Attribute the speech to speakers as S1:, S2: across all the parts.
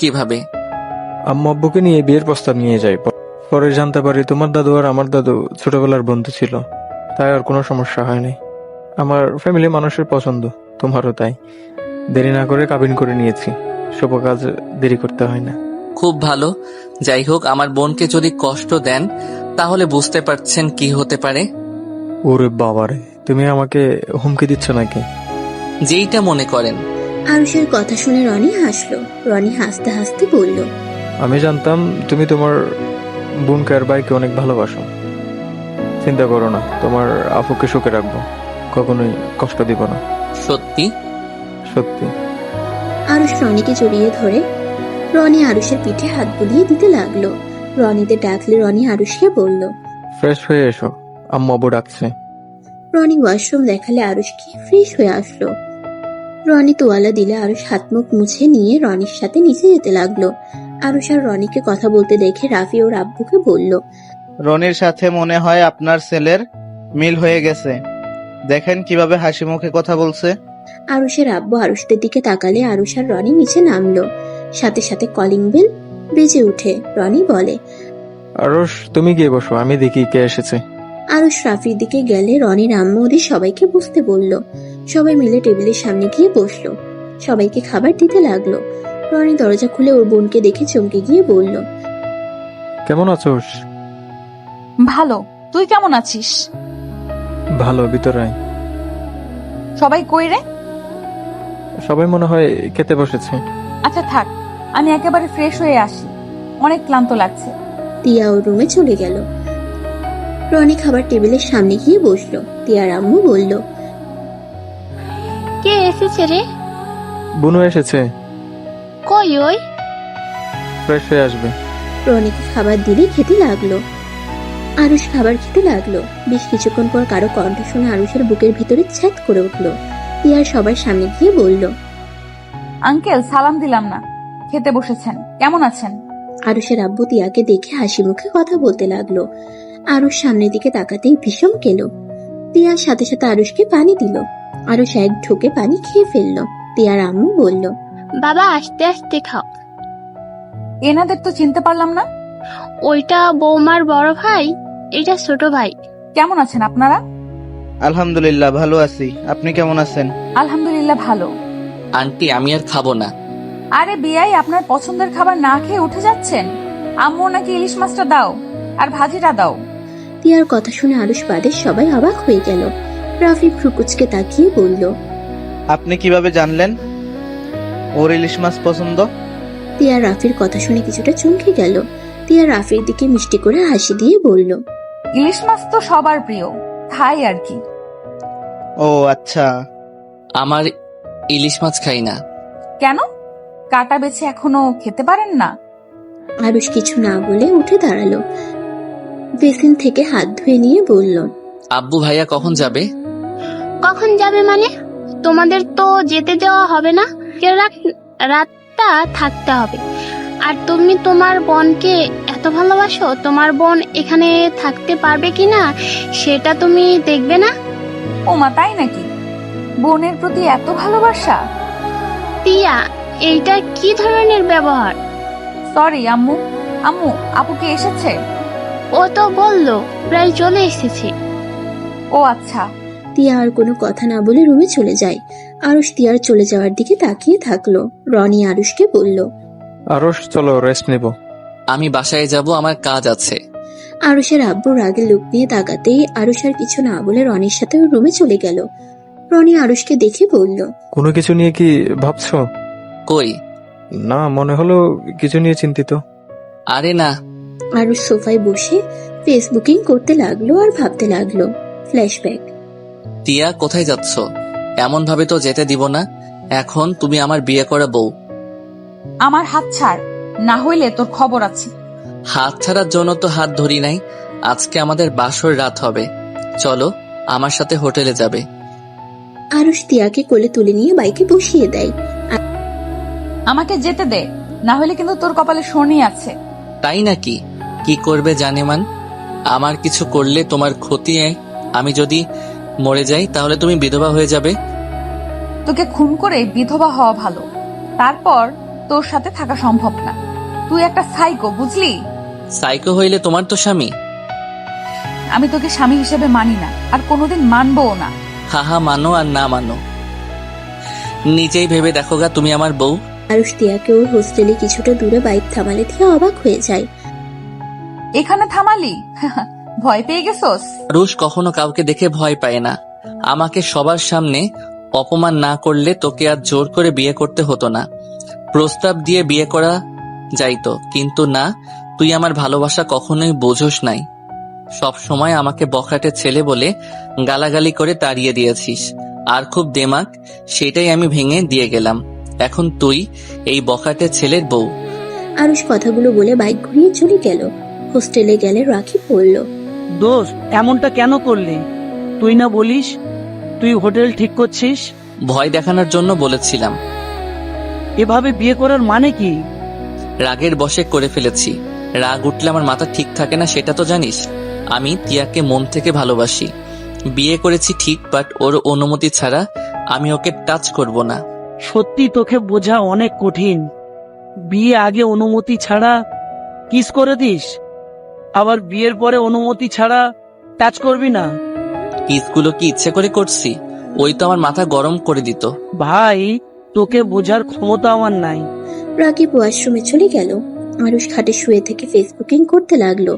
S1: কিভাবে?
S2: আম্মু আব্বুকে নিয়ে বিয়ের প্রস্তাব নিয়ে যাই। পরে জানতে পারি তোমার দাদু আর আমার দাদু ছোটবেলার বন্ধু ছিল, তাই আর কোনো সমস্যা হয়নি। আমার ফ্যামিলি মানুষের পছন্দ, তোমারও তাই। দেরি না করে কাবিন করে নিয়েছি, শুভ কাজ দেরি করতে হয় না।
S1: খুব ভালো। যাই হোক, আমার বোনকে যদি কষ্ট দেন তাহলে বুঝতে পারছেন কি হতে পারে।
S2: ওরে বাবারে, তুমি আমাকে হুমকি দিচ্ছ নাকি?
S1: যেইটা মনে করেন।
S3: আরুষের কথা শুনে রনি হাসলো। রনি হাসতে হাসতে বলল,
S2: আমি জানতাম তুমি তোমার বোনকে আর ভাইকে অনেক ভালোবাসো। চিন্তা করো না, তোমার আফুকে সুখে রাখবো, কখনোই কষ্ট দিব না।
S1: সত্যি?
S2: সত্যি।
S3: আরুষ রনিকে জড়িয়ে ধরে রনি আরুষের পিঠে হাত বুলিয়ে দিতে লাগলো। রনিতে ডাকলে রনি আরুষকে বলল,
S2: ফ্রেশ হয়ে এসো, আম্মু আব্বু ডাকছে।
S3: রনি ওয়াশরুম দেখালে আরুষকে ফ্রেশ হয়ে আসলো। রনি তোয়ালা দিলে আরুষ হাত মুখ মুছে নিয়ে রনির সাথে নিচে যেতে লাগলো। আরুষ আর রনিকে কথা বলতে দেখে রাফি ওর আব্বুকে বলল,
S4: রনির সাথে মনে হয় আপনার ছেলের মিল হয়ে গেছে, দেখেন কিভাবে হাসি মুখে কথা বলছে।
S3: আরুষের আব্বু আরুষদের দিকে তাকালে আরুষ আর রনি নিচে নামলো। সাথে সাথে কলিং বেল বেজে উঠে। রনি বলে,
S2: আরশ, তুমি গিয়ে বসো, আমি দেখি কে এসেছে।
S3: আরুষ রাফির দিকে গেলে রনির আম্মু ওদের সবাইকে বসতে বলল। সবাই মিলে টেবিলের সামনে গিয়ে বসলো। সবাইকে খাবার দিতে লাগলো। রনি দরজা খুলে ওর বোনকে দেখে চমকে গিয়ে বলল,
S2: কেমন আছোস?
S5: ভালো, তুই কেমন আছিস?
S2: ভালো, ভিতরে আয়।
S5: সবাই কই রে?
S2: সবাই মনে হয় খেতে বসেছে।
S5: আচ্ছা থাক, আমি একেবারে ফ্রেশ হয়ে আসি, অনেক ক্লান্ত লাগছে।
S3: তিয়া ওর রুমে চলে গেল। রনি খাবার টেবিলের সামনে গিয়ে বসলো। তিয়ার আম্মু বলল,
S6: কে এসেছে রে?
S2: বুনু এসেছে,
S6: কই ওই?
S2: ফ্রেশ হয়ে আসবে।
S3: রনিকে খাবার দিলে খেতে লাগলো। আরুষ খাবার খেতে লাগলো। বেশ কিছুক্ষণ পর কারো কণ্ঠ শুনে আরুষের বুকের ভিতরে ছ্যাদ করে উঠলো। তিয়ার সবার সামনে গিয়ে বলল,
S5: আঙ্কেল, সালাম দিলাম না, খেতে বসেছেন, কেমন আছেন?
S3: আরুষের আব্বু তিয়াকে দেখে হাসি মুখে কথা বলতে লাগলো। আরুষ সামনের দিকে তাকাতেই ভীষণ কেলো। তিয়ার সাথে সাথে আরুষকে পানি দিল। আরুষ এক ঢোকে পানি খেয়ে ফেললো। তিয়ার আম্মু বলল,
S6: বাবা আস্তে আস্তে খাও।
S5: এনাদের তো চিনতে পারলাম না।
S6: ওইটা বৌমার বড় ভাই, এটা ছোট ভাই।
S5: কেমন আছেন আপনারা?
S4: আলহামদুলিল্লাহ ভালো আছি, আপনি কেমন আছেন?
S5: আলহামদুলিল্লাহ ভালো।
S1: আন্টি, আমি আর খাবো না।
S5: আরে বিয়াই, আপনার পছন্দের খাবার না খেয়ে উঠে যাচ্ছেন? আম্মু নাকি ইলিশ মাছটা দাও আর ভাজিটা দাও।
S3: তিয়ার কথা শুনে আরুষ বাদে সবাই অবাক হয়ে গেল। রাফি ভ্রুকুচকে তাকিয়ে বলল,
S4: আপনি কিভাবে জানলেন ওর ইলিশ মাছ পছন্দ?
S3: তিয়া রাফির কথা শুনে কিছুটা চমকে গেল। তিয়া রাফির দিকে মিষ্টি করে হাসি দিয়ে বলল,
S5: ইলিশ মাছ তো সবার প্রিয়, খাই আর কি।
S4: ও আচ্ছা।
S1: আমার ইলিশ মাছ খাই না।
S5: কেন? কাটা বেছে এখনো খেতে পারেন না?
S3: আরুষ কিছু না বলে উঠে দাঁড়ালো। বেসিন থেকে হাত ধুয়ে নিয়ে বলল,
S1: আব্বু ভাইয়া কখন যাবে?
S6: কখন যাবে মানে? তোমাদের তো যেতে দেওয়া হবে না, রাতটা থাকতে হবে। আর তুমি তোমার বোনকে এত ভালোবাসো, তোমার বোন এখানে থাকতে পারবে কিনা সেটা তুমি দেখবে না?
S5: ও মা, তাই নাকি? বোনের প্রতি এত ভালোবাসা?
S6: তিয়া, এইটা কি ধরনের ব্যবহার?
S5: সরি আম্মু। আম্মু, আপু কি এসেছে?
S6: ও তো বললো প্রায় চলে এসেছে।
S5: ও আচ্ছা।
S3: তিয়া আর কোনো কথা না বলে রুমে চলে যায়। আরুষ তিয়ার চলে যাওয়ার দিকে তাকিয়ে থাকলো। রনি আরুষকে বলল,
S2: আরশ, চলো রেস্ট নেব।
S1: আমি বাসায় যাব, আমার কাজ আছে।
S3: আরুষের আব্বু রাগে লুক নিয়ে তাকাতেই আরুষ আর কিছু না বলে রনির সাথে ওর রুমে চলে গেল। রনি আরুষকে দেখে বলল,
S2: কোনো কিছু নিয়ে কি ভাবছো?
S1: কই?
S2: না, মনে হলো কিছু নিয়ে চিন্তিত।
S1: আরে না।
S3: আরুষ সোফায় বসে ফেসবুকিং করতে লাগলো আর ভাবতে লাগলো। ফ্ল্যাশব্যাক।
S1: টিয়া, কোথায় যাচ্ছ? এমন ভাবে তো যেতে দিব না। এখন তুমি আমার বিয়ে করা বউ।
S5: আমার হাত ছাড়, না হইলে তোর খবর আছে।
S1: হাত ছাড়ার জন্য তো হাত ধরি নাই। আজকে আমাদের বাসর রাত হবে, চলো আমার সাথে হোটেলে যাবে।
S3: আরুষ তিয়াকে কোলে তুলে নিয়ে বাইকে বসিয়ে দেয়।
S5: আমাকে যেতে দে, না হলে কিন্তু তোর কপালে শনি আছে।
S1: তাই নাকি? কি করবে জানেমান? আমার কিছু করলে তোমার ক্ষতি। আমি যদি মরে যাই তাহলে তুমি বিধবা হয়ে যাবে।
S5: তোকে খুন করে বিধবা হওয়া ভালো, তারপর তোর সাথে থাকা সম্ভব না। তুই একটা সাইকো, বুঝলি?
S1: সাইকো হইলে তোমার তো স্বামী।
S5: আমি তোকে স্বামী হিসেবে মানি না, আর কোনোদিন মানবও না।
S1: হাহা, মানো আর না মানো, নিজেই ভেবে দেখো গা, তুমি আমার বউ।
S3: আরুষ তিয়াকে ওর হোস্টেলে কিছুটা দূরে বাইক থামালে তিয়া অবাক হয়ে যায়।
S5: এখানে থামালি? ভয় পেয়ে গেছোস?
S1: আরুষ কখনো কাউকে দেখে ভয় পায় না। আমাকে সবার সামনে অপমান না করলে তোকে আর জোর করে বিয়ে করতে হতো না। প্রস্তাব দিয়ে বিয়ে করা যাইতো, কিন্তু না, তুই আমার ভালোবাসা কখনোই বোঝোস নাই। সব সময় আমাকে বখাটে ছেলে বলে গালাগালি করে তাড়িয়ে দিয়েছিস, আর খুব দেমাক, সেটাই আমি ভেঙে দিয়ে গেলাম। এখন তুই এই বখাটে ছেলের বউ।
S3: আরুষ কথাগুলো বলে বাইক ঘুরিয়ে চলে গেল। হোস্টেলে গেলে রাকিব বলল,
S7: দোস্ত, এমনটা কেন করলি? তুই না বলিস তুই হোটেল ঠিক করছিস?
S1: ভয় দেখানোর জন্য বলেছিলাম।
S7: এভাবে বিয়ে করার মানে কি?
S1: রাগের বশে করে ফেলেছি। রাগ উঠলে আমার মাথা ঠিক থাকে না, সেটা তো জানিস। আমি তিয়াকে মন থেকে ভালোবাসি। বিয়ে করেছি ঠিক, বাট ওর অনুমতি ছাড়া আমি ওকে টাচ করব না।
S7: সত্যি তোকে বোঝা অনেক কঠিন। বিয়ে আগে অনুমতি ছাড়া কিস করে দিস, আবার বিয়ের পরে অনুমতি ছাড়া টাচ করবি না।
S1: কিসগুলো কি ইচ্ছে করে করছি? ওই তো আমার মাথা গরম করে দিত।
S7: ভাই, তোকে বোঝার ক্ষমতা আমার নাই।
S3: রাকিব ওয়াশরুমে চলে গেল। আরুষ খাটে শুয়ে থেকে ফেসবুকিং করতে লাগলো।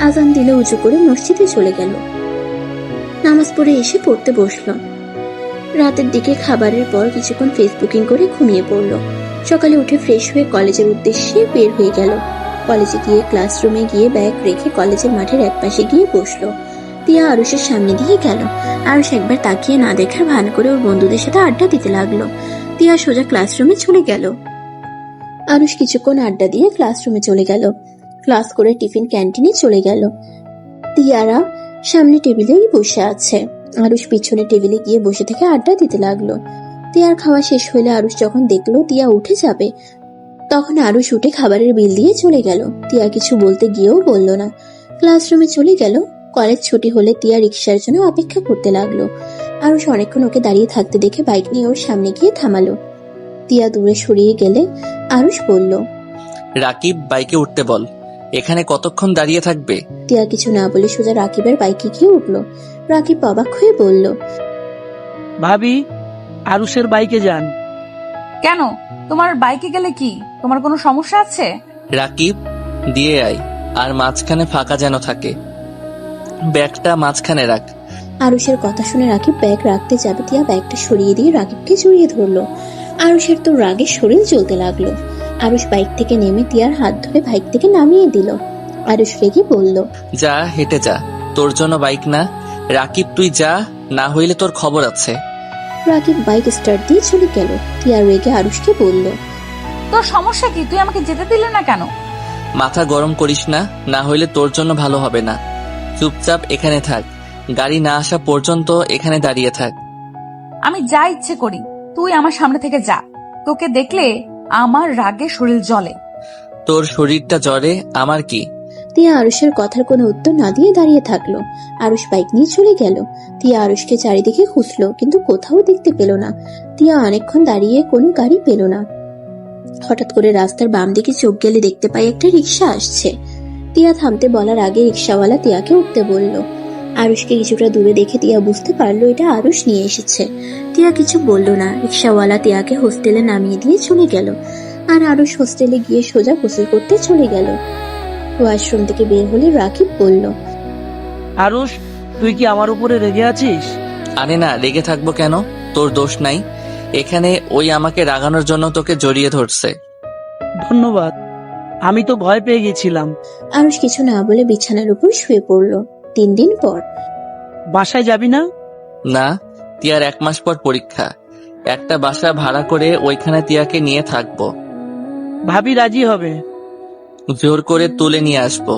S3: আজান দিলে উঁচু করে মসজিদে চলে গেল। নামাজ পড়ে এসে পড়তে বসলো। রাতের দিকে খাবারের পর কিছুক্ষণ ফেসবুকিং করে ঘুমিয়ে পড়লো। সকালে উঠে ফ্রেশ হয়ে কলেজের উদ্দেশ্যে বের হয়ে গেল। কলেজে গিয়ে ক্লাসরুমে গিয়ে ব্যাগ রেখে কলেজের মাঠের একপাশে গিয়ে বসলো। তিয়া আরুষের সামনে দিয়ে গেল। আরুষ একবার তাকিয়ে না দেখার ভান করে ওর বন্ধুদের সাথে আড্ডা দিতে লাগলো। তিয়া সোজা ক্লাসরুমে চলে গেল। আরুষ কিছুক্ষণ আড্ডা দিয়ে ক্লাসরুমে চলে গেল। ক্লাস করে টিফিন ক্যান্টিনে চলে গেল। তিয়ারা সামনে টেবিলেই বসে আছে। আরুষ পিছনে টেবিলে গিয়ে বসে থেকে আড্ডা দিতে লাগলো। তিয়ার খাওয়া শেষ হইলে আরুষ যখন দেখলো তিয়া উঠে যাবে, তখন আরুষ উঠে খাবারের বিল দিয়ে চলে গেল। তিয়া কিছু বলতে গিয়েও বলল না, ক্লাসরুমে চলে গেল। কলেজ ছুটি হলে তিয়া রিক্সার জন্য অপেক্ষা করতে লাগলো। আরুষ অনেকক্ষণ ওকে দাঁড়িয়ে থাকতে দেখে বাইক নিয়ে ওর সামনে গিয়ে থামালো। তিয়া দূরে সরিয়ে গেলে আরুষ বলল,
S1: রাকিব, বাইকে উঠতে বল। এখানে কতক্ষণ দাঁড়িয়ে থাকবে?
S3: তিয়া কিছু না বলে সোজা রাকিবের বাইকে গিয়ে উঠলো। রাকিব অবাক হয়ে বলল,
S7: ভাবি, আরুষের বাইকে যান।
S5: কেন? তোমার বাইকে গেলে কি তোমার কোনো সমস্যা আছে?
S1: রাকিব, দিয়ে আয়, আর মাঝখানে ফাঁকা যেন থাকে। ব্যাগটা মাঝখানে রাখ।
S3: আরুষের কথা শুনে রাকিব ব্যাগ রাখতে যাবে, তিয়া ব্যাগটা সরিয়ে দিয়ে রাকিবকে জড়িয়ে ধরলো। আরুষের তো রাগে শরীর জ্বলতে লাগলো। আরুষ বাইক থেকে নেমে তিয়ার হাত ধরে বাইক থেকে নামিয়ে দিল। আরুষ রেগে বলল,
S1: যা, হেঁটে যা, তোর জন্য বাইক না। রাকিব, তুই যা, না হইলে তোর খবর আছে।
S3: রাকিব বাইক স্টার্ট দিয়ে চলে গেল। তিয়া রেগে আরুষকে বলল,
S5: তোর সমস্যা কি? তুই আমাকে যেতে দিলে না কেন?
S1: মাথা গরম করিস না, না হইলে তোর জন্য ভালো হবে না। চুপচাপ এখানে থাক, গাড়ি না আসা পর্যন্ত এখানে দাঁড়িয়ে থাক।
S5: আমি যা ইচ্ছে করি, তুই আমার সামনে থেকে যা। তোকে দেখলে আমার রাগে শরীর জ্বলে।
S1: তোর শরীরটা জ্বরে, আমার কি?
S3: তিয়া আরুষের কথার কোনো উত্তর না দিয়ে দাঁড়িয়ে থাকলো। আরুষ বাইক নিয়ে চলে গেল। তিয়া আরুষকে চারিদিকে খুঁজলো, কিন্তু কোথাও দেখতে পেল না। তিয়া অনেকক্ষণ দাঁড়িয়ে কোনো গাড়ি পেল না। হঠাৎ করে রাস্তার বাম দিকে চোখ গেলে দেখতে পাই একটা রিক্সা আসছে। তিয়া থামতে বলার আগে রিক্সাওয়ালা তিয়াকে উঠতে বলল। আরুষকে কিছুটা দূরে দেখে তিয়া বুঝতে পারলো এটা আরুষ নিয়ে এসেছে। তিয়া কিছু বলল না। রিক্সাওয়ালা তিয়াকে হোস্টেলে নামিয়ে দিয়ে চলে গেল। আর আরুষ হোস্টেলে গিয়ে সোজা গোসল করতে চলে গেল। ওয়াশরুম থেকে বের হলে রাকিব বলল,
S7: আরুষ, তুই কি আমার উপরে রেগে আছিস?
S1: আরে না, রেগে থাকবো কেন? তোর দোষ নাই। এখানে ওই আমাকে রাগানোর জন্য তোকে জড়িয়ে ধরছে।
S7: ধন্যবাদ, আমি তো ভয় পেয়ে গেছিলাম।
S3: আরুষ কিছু না বলে বিছানার উপর শুয়ে পড়ল। 3 দিন পর।
S7: বাসায় যাবি না?
S1: না, তিয়ার 1 মাস পর পরীক্ষা। একটা বাসা ভাড়া করে ওইখানে তিয়াকে নিয়ে থাকবো।
S7: ভাবি রাজি হবে?
S1: জোর করে তুলে নিয়ে আসবো।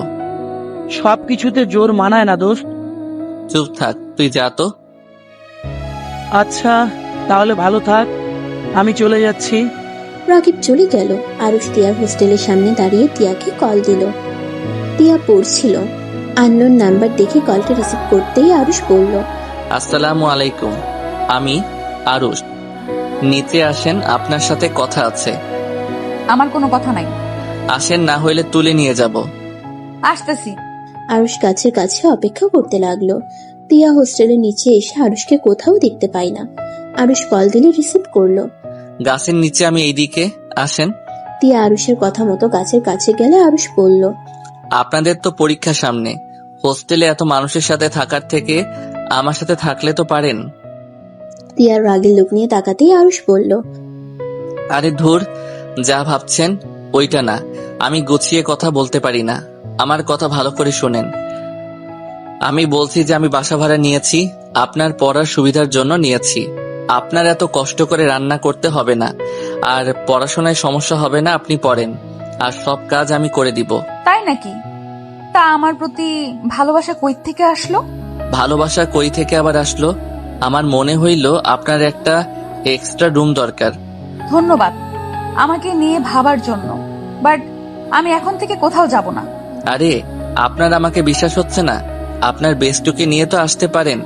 S7: সবকিছুতে জোর মানায় না দোস্ত।
S1: চুপ থাক, তুই যা তো।
S7: আচ্ছা, তাহলে ভালো থাক, আমি চলে যাচ্ছি।
S3: রাকিব চলে গেল। আরুষ তিয়ার হোস্টেলের সামনে দাঁড়িয়ে তিয়াকে কল দিল। তিয়া পড়ছিল। আননোন নাম্বার দেখে কলটা রিসিভ করতেই আরুষ বলল,
S1: আসসালামু আলাইকুম, আমি আরুষ। নিচে আসেন, আপনার সাথে কথা আছে।
S5: আমার কোনো কথা নাই।
S1: আসেন, না হইলে তুলে নিয়ে যাব।
S5: আসতেছি।
S3: আরুষ গাছের কাছে অপেক্ষা করতে লাগলো। তিয়া হোস্টেলের নিচে এসে আরুষকে কোথাও দেখতে পায় না। আরুষ কল দিলে রিসিভ করলো।
S1: গাছের নিচে, আমি এইদিকে, আসেন।
S3: তিয়া আরুষের কথা মতো গাছের কাছে গেলে আরুষ বলল,
S1: আপনাদের তো পরীক্ষা সামনে, হোস্টেলে এত মানুষের সাথে থাকার থেকে আমার সাথে থাকলে তো পারেন।
S3: তিয়ার রাগের লোক নিয়ে তাকাতেই আরুষ বলল,
S1: আরে ধুর, যা ভাবছেন ওইটা না। আমি গুছিয়ে কথা বলতে পারি না, আমার কথা ভালো করে শোনেন। আমি বলছি যে আমি বাসা ভাড়া নিয়েছি, আপনার পড়ার সুবিধার জন্য নিয়েছি। আপনার এত কষ্ট করে রান্না করতে হবে না, আর পড়াশোনায় সমস্যা হবে না। আপনি পড়েন, আর সব কাজ আমি করে দিব।
S5: তাই নাকি? তা আমার প্রতি ভালোবাসা কই থেকে আসলো?
S1: ভালোবাসা কই থেকে আবার আসলো? আমার মনে হইল আপনার একটা এক্সট্রা রুম দরকার।
S5: ধন্যবাদ আমাকে নিয়ে ভাবার জন্য, বাট আমি এখন থেকে কোথাও যাব না।
S1: আরে, আপনার আমাকে বিশ্বাস হচ্ছে না? আপনার বেস্টুকে নিয়ে তো আসতে পারেন।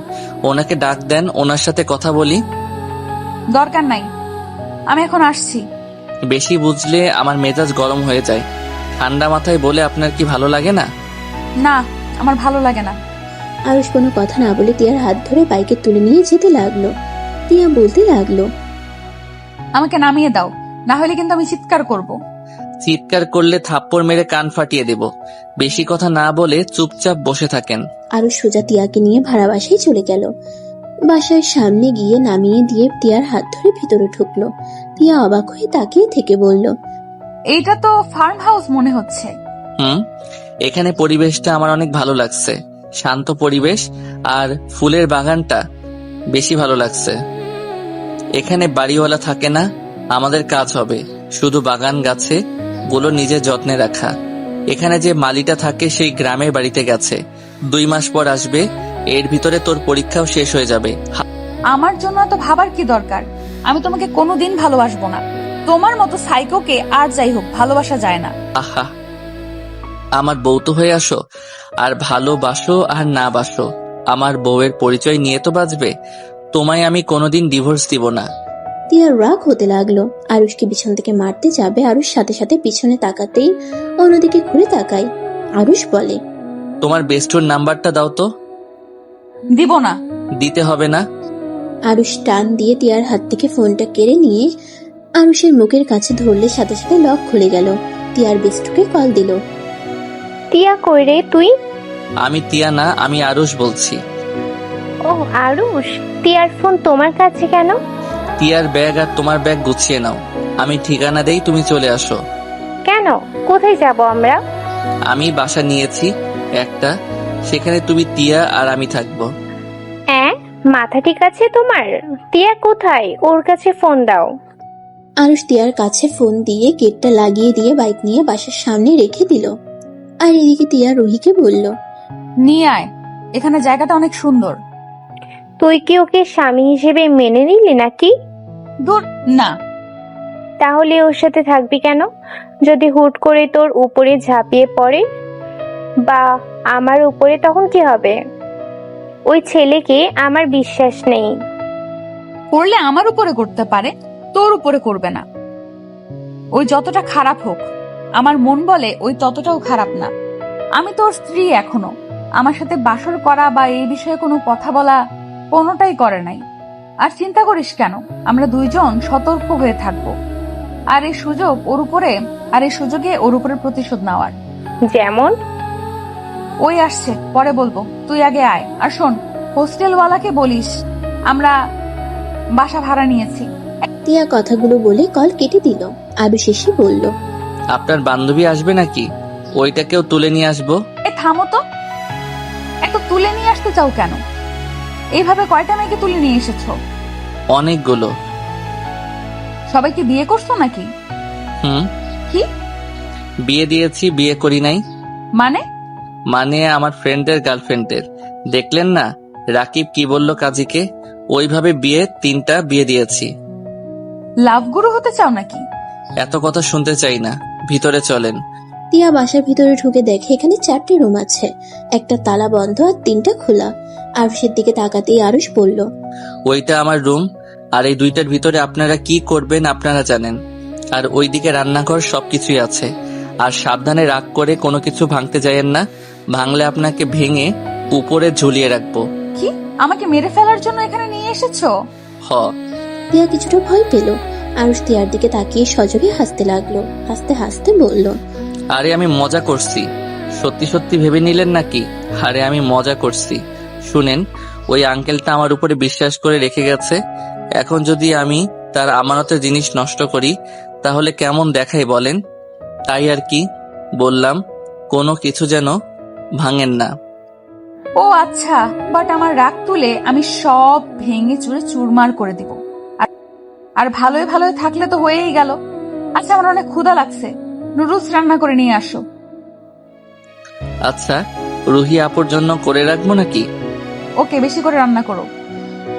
S1: ওনাকে ডাক দেন, ওনার সাথে কথা বলি।
S5: দরকার নাই, আমি এখন আসছি।
S1: বেশি বুঝলে আমার মেজাজ গরম হয়ে যায়। ঠান্ডা মাথায় বলে আপনার কি ভালো লাগে না?
S5: না, আমার ভালো লাগে না।
S3: আরুষ কোনো কথা না বলে তিয়ার হাত ধরে বাইকে তুলে নিয়ে যেতে লাগলো। তিয়া বলতে লাগলো,
S5: আমাকে নামিয়ে দাও, না হলে কিন্তু আমি চিৎকার করব।
S1: চিৎকার করলে থাপ্পড় মেরে কান ফাটিয়ে দেব। বেশি কথা না বলে চুপচাপ বসে থাকেন।
S3: আরুষ সোজা তিয়াকে নিয়ে ভাড়া বাসায় চলে গেল। বাসার সামনে গিয়ে নামিয়ে দিয়ে তিয়ার হাত ধরে ভিতরে ঢুকলো। তিয়া অবাক হয়ে তাকিয়ে থেকে বলল,
S5: এইটা তো ফার্ম হাউস মনে হচ্ছে।
S1: এখানে পরিবেশটা আমার অনেক ভালো লাগছে। শান্ত পরিবেশ, আর ফুলের বাগানটা বেশি ভালো লাগছে। এখানে বাড়িওয়ালা থাকে না, আমাদের কাজ হবে শুধু বাগান গাছে গুলো নিজের যত্নে রাখা। এখানে যে মালিটা থাকে সেই গ্রামের বাড়িতে গেছে, 2 মাস পর আসবে। এর ভিতরে তোর পরীক্ষাও শেষ হয়ে যাবে।
S5: আমার জন্য এত ভাবার কি দরকার? আমি তোমাকে কোনোদিন ভালোবাসবো না। তোমার মতো সাইকোকে আর যাই হোক ভালোবাসা যায় না।
S1: আহা, আমার বউ তো হয়ে আসো, আর ভালোবাসো আর না বাসো, আমার বউয়ের পরিচয় নিয়ে তো বাঁচবে। তোমায় আমি কোনোদিন ডিভোর্স দিব না।
S3: তিয়ার রাগ হতে লাগলো। আরুষকে পিছন থেকে মারতে যাবে, আরুষ সাথে সাথে পিছনে তাকাতেই অন্যদিকে ঘুরে তাকায়। আরুষ বলে,
S1: তোমার বেস্টুর নাম্বারটা দাও তো।
S5: দিব না।
S1: দিতে হবে না।
S3: আরুষ টান দিয়ে তিয়ার হাত থেকে ফোনটা কেড়ে নিয়ে আরুষের মুখের কাছে ধরলে সাথে সাথে লক খুলে গেল। তিয়ার বেস্টুকে কল দিল।
S8: টিয়া কই রে তুই?
S1: আমি তিয়া না, আমি আরুষ বলছি।
S8: ও আরুষ, টিয়ার ফোন তোমার কাছে কেন?
S1: তিয়ার ব্যাগ আর তোমার ব্যাগ গুছিয়ে নাও। আমি ঠিকানা দেই, তুমি চলে আসো।
S8: কেন? কোথায় যাব আমরা?
S1: আমি বাসা নিয়েছি একটা, সেখানে তুমি, তিয়া আর আমি থাকবো।
S8: মাথা ঠিক আছে তোমার? টিয়া কোথায়? ওর কাছে ফোন দাও।
S3: আরুষ তিয়ার কাছে ফোন দিয়ে গেটটা লাগিয়ে দিয়ে বাইক নিয়ে বাসার সামনে রেখে দিল। আর এদিকে তিয়া রুহিকে বলল,
S5: নিয়ে আয়, এখানে জায়গাটা অনেক সুন্দর।
S8: তুই কি ওকে স্বামী হিসেবে মেনে নিলি নাকি?
S5: দূর না।
S8: তাহলে ওর সাথে থাকবি কেন? যদি হুট করে তোর উপরে ঝাঁপিয়ে পড়ে বা আমার উপরে, তখন কি হবে? ওই ছেলেকে আমার বিশ্বাস নেই।
S5: করলে আমার উপরে করতে পারে, তোর উপরে করবে না। ওই যতটা খারাপ হোক, আমার মন বলে ওই ততটাও খারাপ না। আমি তোর স্ত্রী এখনো। আমার সাথে বাসর করা বা এই বিষয়ে কোনো কথা বলা কোনোটাই করে নাই। আর চিন্তা করিস কেন, আমরা দুইজন সতর্ক হয়ে থাকবো। আর এই সুযোগে ওর উপরে প্রতিশোধ নেওয়ার।
S8: যেমন?
S5: ওই আসছে, পরে বলবো, তুই আগে আয়। আর শোন, হোস্টেলওয়ালাকে বলিস আমরা বাসা ভাড়া নিয়েছি।
S3: তিয়া কথাগুলো বলে কল কেটে দিল। আরুষ এসে বলল,
S1: আপনার বান্ধবী আসবে নাকি? ওইটাকেও তুলে নিয়ে আসবো।
S5: থামো তো, একটা তুলে নিয়ে আসতে চাও কেন? এইভাবে কয়টা মেয়েকে তুলে নিয়ে এসেছো?
S1: অনেকগুলো।
S5: সবাইকে বিয়ে করছো নাকি? কি
S1: বিয়ে দিয়েছি, বিয়ে করি নাই।
S5: মানে
S1: আমার ফ্রেন্ডের গার্লফ্রেন্ডের। দেখলেন না রাকিব কি বললো কাজীকে? ওইভাবে 3টা বিয়ে দিয়েছি।
S5: লাভ গুরু হতে চাও নাকি?
S1: এত কথা শুনতে চাই না, ভিতরে চলেন।
S3: তিয়া বাসার ভিতরে ঢুকে দেখে এখানে 4টে রুম আছে, একটা তালা বন্ধ আর 3টা খোলা। আরুষের দিকে তাকাতেই আরুষ বলল,
S1: ওইটা আমার রুম, আর এই 2টার ভিতরে আপনারা কি করবেন আপনারা জানেন। আর ওইদিকে রান্নাঘর সবকিছুই আছে। আর সাবধানে রাগ করে কোনো কিছু ভাঙতে যায়েন না, ভাঙলে আপনাকে ভেঙে উপরে ঝুলিয়ে রাখবো।
S5: কি আমাকে মেরে ফেলার জন্য এখানে নিয়ে এসেছো?
S1: হ।
S3: তিয়া কিছুটা ভয় পেল। আরুষ তিয়ার দিকে তাকিয়ে সজোরে হাসতে লাগলো। হাসতে হাসতে বলল,
S1: আরে আমি মজা করছি। সত্যি সত্যি ভেবে নিলেন নাকি? আরে আমি মজা করছি। শুনেন, ওই আঙ্কেলটা আমার উপরে বিশ্বাস করে রেখে গেছে। এখন যদি আমি তার আমানতের জিনিস নষ্ট করি তাহলে কেমন দেখাই বলেন? তাই আর কি বললাম, কোনো কিছু যেন ভাঙেন না।
S5: ও আচ্ছা, বাট আমার রাগ তুলে আমি সব ভেঙে চুরে চুরমার করে দিব। আর ভালোই ভালোই থাকলে তো হয়েই গেল। আচ্ছা, আমার অনেক ক্ষুধা লাগছে, নুডলস রান্না করে নিয়ে আসো।
S1: আচ্ছা, রুহি আপুর জন্য করে রাখবো নাকি?
S5: ওকে, বেশি করে রান্না করো।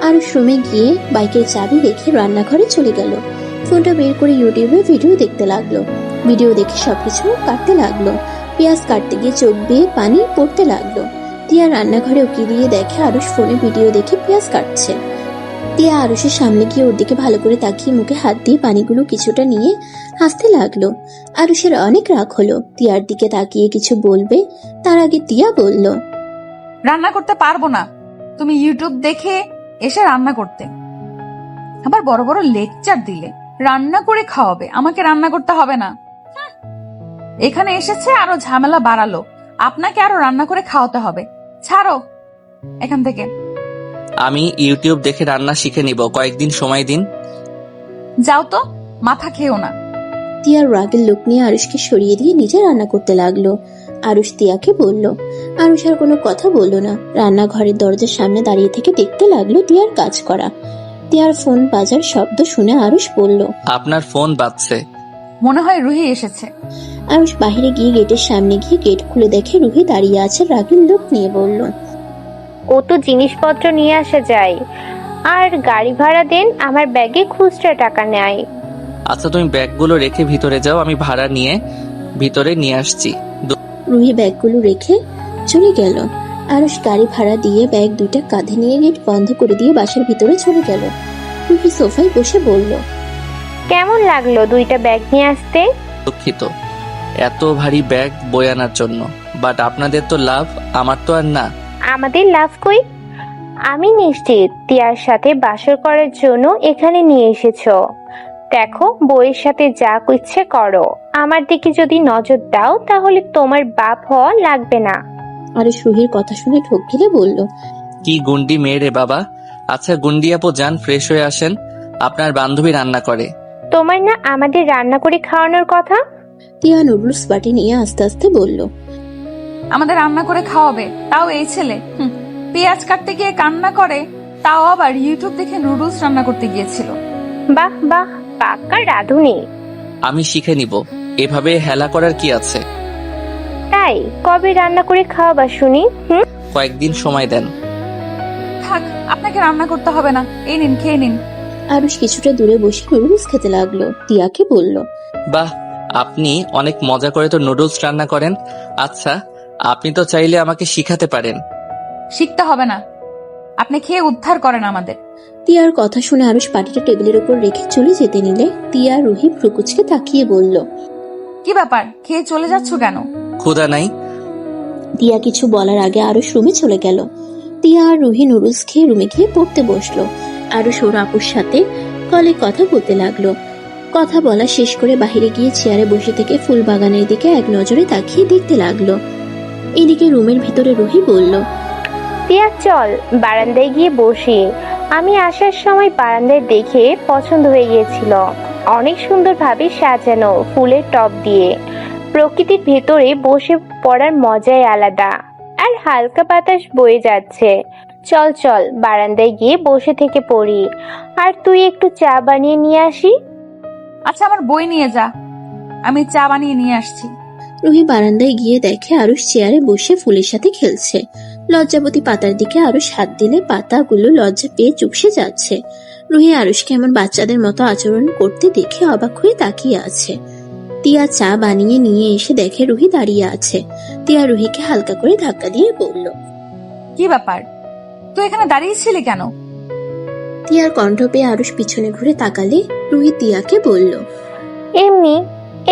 S3: আরুষ রুমে গিয়ে বাইকের চাবি রেখে রান্নাঘরে চলে গেল। ফোনটা বের করে ইউটিউবে ভিডিও দেখতে লাগলো। ভিডিও দেখে সবকিছু কাটতে লাগলো। পেঁয়াজ কাটতে গিয়ে চোখ বেয়ে পানি পড়তে লাগলো। তিয়া রান্নাঘরে উকি দিয়ে দেখে আরুষ ফোনে ভিডিও দেখে পেঁয়াজ কাটছে। তিয়া আরুষের সামনে গিয়ে ওর দিকে ভালো করে তাকিয়ে মুখে হাত দিয়ে পানিগুলো কিছুটা নিয়ে হাসতে লাগলো। আরুষের অনেক রাগ হলো। তিয়ার দিকে তাকিয়ে কিছু বলবে, তার আগে তিয়া বলল,
S5: রান্না করতে পারবো না। তুমি ইউটিউব দেখে এসে রান্না করতে, আবার বড় বড় লেকচার দিলে। রান্না করে খাওয়াবে, আমাকে রান্না করতে হবে না। এখানে এসেছে আরো ঝামেলা বাড়ালো। আপনাকে আরো রান্না করে খাওয়াতে হবে। ছাড়ো এখান থেকে।
S1: আমি ইউটিউব দেখে রান্না শিখে নিব, কয়েকদিন সময় দিন।
S5: যাও তো, মাথা খেও না।
S3: তিয়ার রাগের লোক নিয়ে আরুষকে সরিয়ে দিয়ে নিজে রান্না করতে লাগলো। আরুষ তিয়াকে বলল। আরুষ আর কোনো কথা বলল না। রান্নাঘরের দরজার সামনে দাঁড়িয়ে থেকে দেখতে লাগলো তিয়ার কাজ করা। তিয়ার ফোন বাজার শব্দ শুনে আরুষ বলল,
S1: আপনার ফোন বাজছে।
S5: মনে হয় রুহি এসেছে।
S3: আরুষ বাহিরে গিয়ে গেটের সামনে গিয়ে গেট খুলে দেখে রুহি দাঁড়িয়ে আছে। রাগের লোক নিয়ে বলল,
S8: ও তো জিনিসপত্র নিয়ে আসা যায়, আর গাড়ি ভাড়া দেন, আমার ব্যাগে খুচরা টাকা নেয়।
S1: আচ্ছা, তুমি ব্যাগগুলো রেখে ভিতরে যাও, আমি ভাড়া নিয়ে ভিতরে নিয়ে আসছি।
S3: রুহি ব্যাগগুলো রেখে চলে গেল। আরুষ গাড়ি ভাড়া দিয়ে ব্যাগ দুইটা কাঁধে নিয়ে গেট বন্ধ করে দিয়ে বাসার ভিতরে চলে গেল। রুহি সোফায় বসে বলল,
S8: কেমন লাগলো দুইটা ব্যাগ নিয়ে আসতে?
S1: দুঃখিত এত ভারী ব্যাগ বয়ে আনার জন্য, বাট আপনাদের তো লাভ, আমার তো আর না।
S8: আমাদের লাভ কই? আমি নিশ্চিত তিয়ার সাথে বাসর করার জন্য এখানে নিয়ে এসেছো। দেখো, বউয়ের সাথে যা ইচ্ছে করো, আমার দিকে যদি নজর দাও তাহলে তোমার বাপ হওয়া লাগবে না।
S3: আরুষ রুহির কথা শুনে ঠোক গিলে বলল,
S1: কি গুন্ডি মেয়ে রে বাবা। আচ্ছা গুন্ডি আপু, যান ফ্রেশ হয়ে আসেন, আপনার বান্ধবী রান্না করে।
S8: তোমার না আমাদের রান্না করে খাওয়ানোর কথা?
S3: তিয়া নুডলস বাটি নিয়ে আস্তে আস্তে বলল,
S5: আমাদের রান্না করে খাওয়াবে, তাও এই ছেলে। পেঁয়াজ কাটতে গিয়ে কান্না করে, তাও আবার ইউটিউব দেখে নুডলস রান্না করতে গিয়েছিল।
S8: বাহ বাহ, পাক্কা রাঁধুনি।
S1: আমি শিখে নিব, এভাবে হেলা করার কি আছে।
S8: তাই কবে রান্না করে খাওয়াবা শুনি?
S1: কয়েকদিন সময় দেন।
S5: থাক, আপনাকে রান্না করতে হবে না, এই নিন, খেয়ে নিন।
S3: আরুষ কিছুটা দূরে বসে নুডলস খেতে লাগলো। তিয়াকে বলল,
S1: বাহ, আপনি অনেক মজা করে তো নুডলস রান্না করেন। আচ্ছা, আপনি তো চাইলে আমাকে শিখাতে পারেন।
S5: শিখতে হবে না, আপনি খেয়ে উদ্ধার করেন আমাদের।
S3: তিয়ার কথা শুনে আরুষ পাটিটা টেবিলের উপর রেখে চলে যেতে নিলে তিয়া রুহি ভ্রুকুচকে তাকিয়ে বলল,
S5: কি ব্যাপার, খেয়ে চলে যাচ্ছ কেন?
S1: ক্ষুধা নাই।
S3: তিয়া কিছু বলার আগে আরুষ রুমে চলে গেল। তিয়া আর রুহি নুডলস খেয়ে রুমে গিয়ে পড়তে বসলো। আরুষ ওর আপুর সাথে কলে কথা বলতে লাগলো। কথা বলা শেষ করে বাহিরে গিয়ে চেয়ারে বসে থেকে ফুল বাগানের দিকে এক নজরে তাকিয়ে দেখতে লাগলো। এদিকে রুমের ভিতরে রুহি বলল,
S8: তিয়া চল বারান্দায় গিয়ে বসি। আমি আসার সময় বারান্দায় দেখে পছন্দ হয়ে গিয়েছিল। অনেক সুন্দরভাবে সাজানো ফুলের টব দিয়ে। প্রকৃতির ভেতরে বসে পড়ার মজাই আলাদা, আর হালকা বাতাস বয়ে যাচ্ছে। চল চল বারান্দায় গিয়ে বসে থেকে পড়ি, আর তুই একটু চা বানিয়ে নিয়ে আসি।
S5: আচ্ছা, আমার বই নিয়ে যা, আমি চা বানিয়ে নিয়ে আসছি।
S3: রুহি বারান্দায় গিয়ে দেখে আরুষ চেয়ারে বসে ফুলের সাথে খেলছে। লজ্জাবতী পাতার দিকে আরুষ হাত দিলে পাতাগুলো লজ্জা পেয়ে চুপসে যাচ্ছে। রুহি আরুষকে এমন বাচ্চাদের মতো আচরণ করতে দেখে অবাক হয়ে তাকিয়ে আছে। তিয়া চা বানিয়ে নিয়ে এসে দেখে রুহি দাঁড়িয়ে আছে। তিয়া রুহিকে হালকা করে ধাক্কা দিয়ে বলল,
S5: কি ব্যাপার, তুই এখানে দাঁড়িয়েছিলি কেন?
S3: তিয়ার কণ্ঠ পেয়ে আরুষ পিছনে ঘুরে তাকালে রুহি তিয়াকে বলল,
S8: এমনি।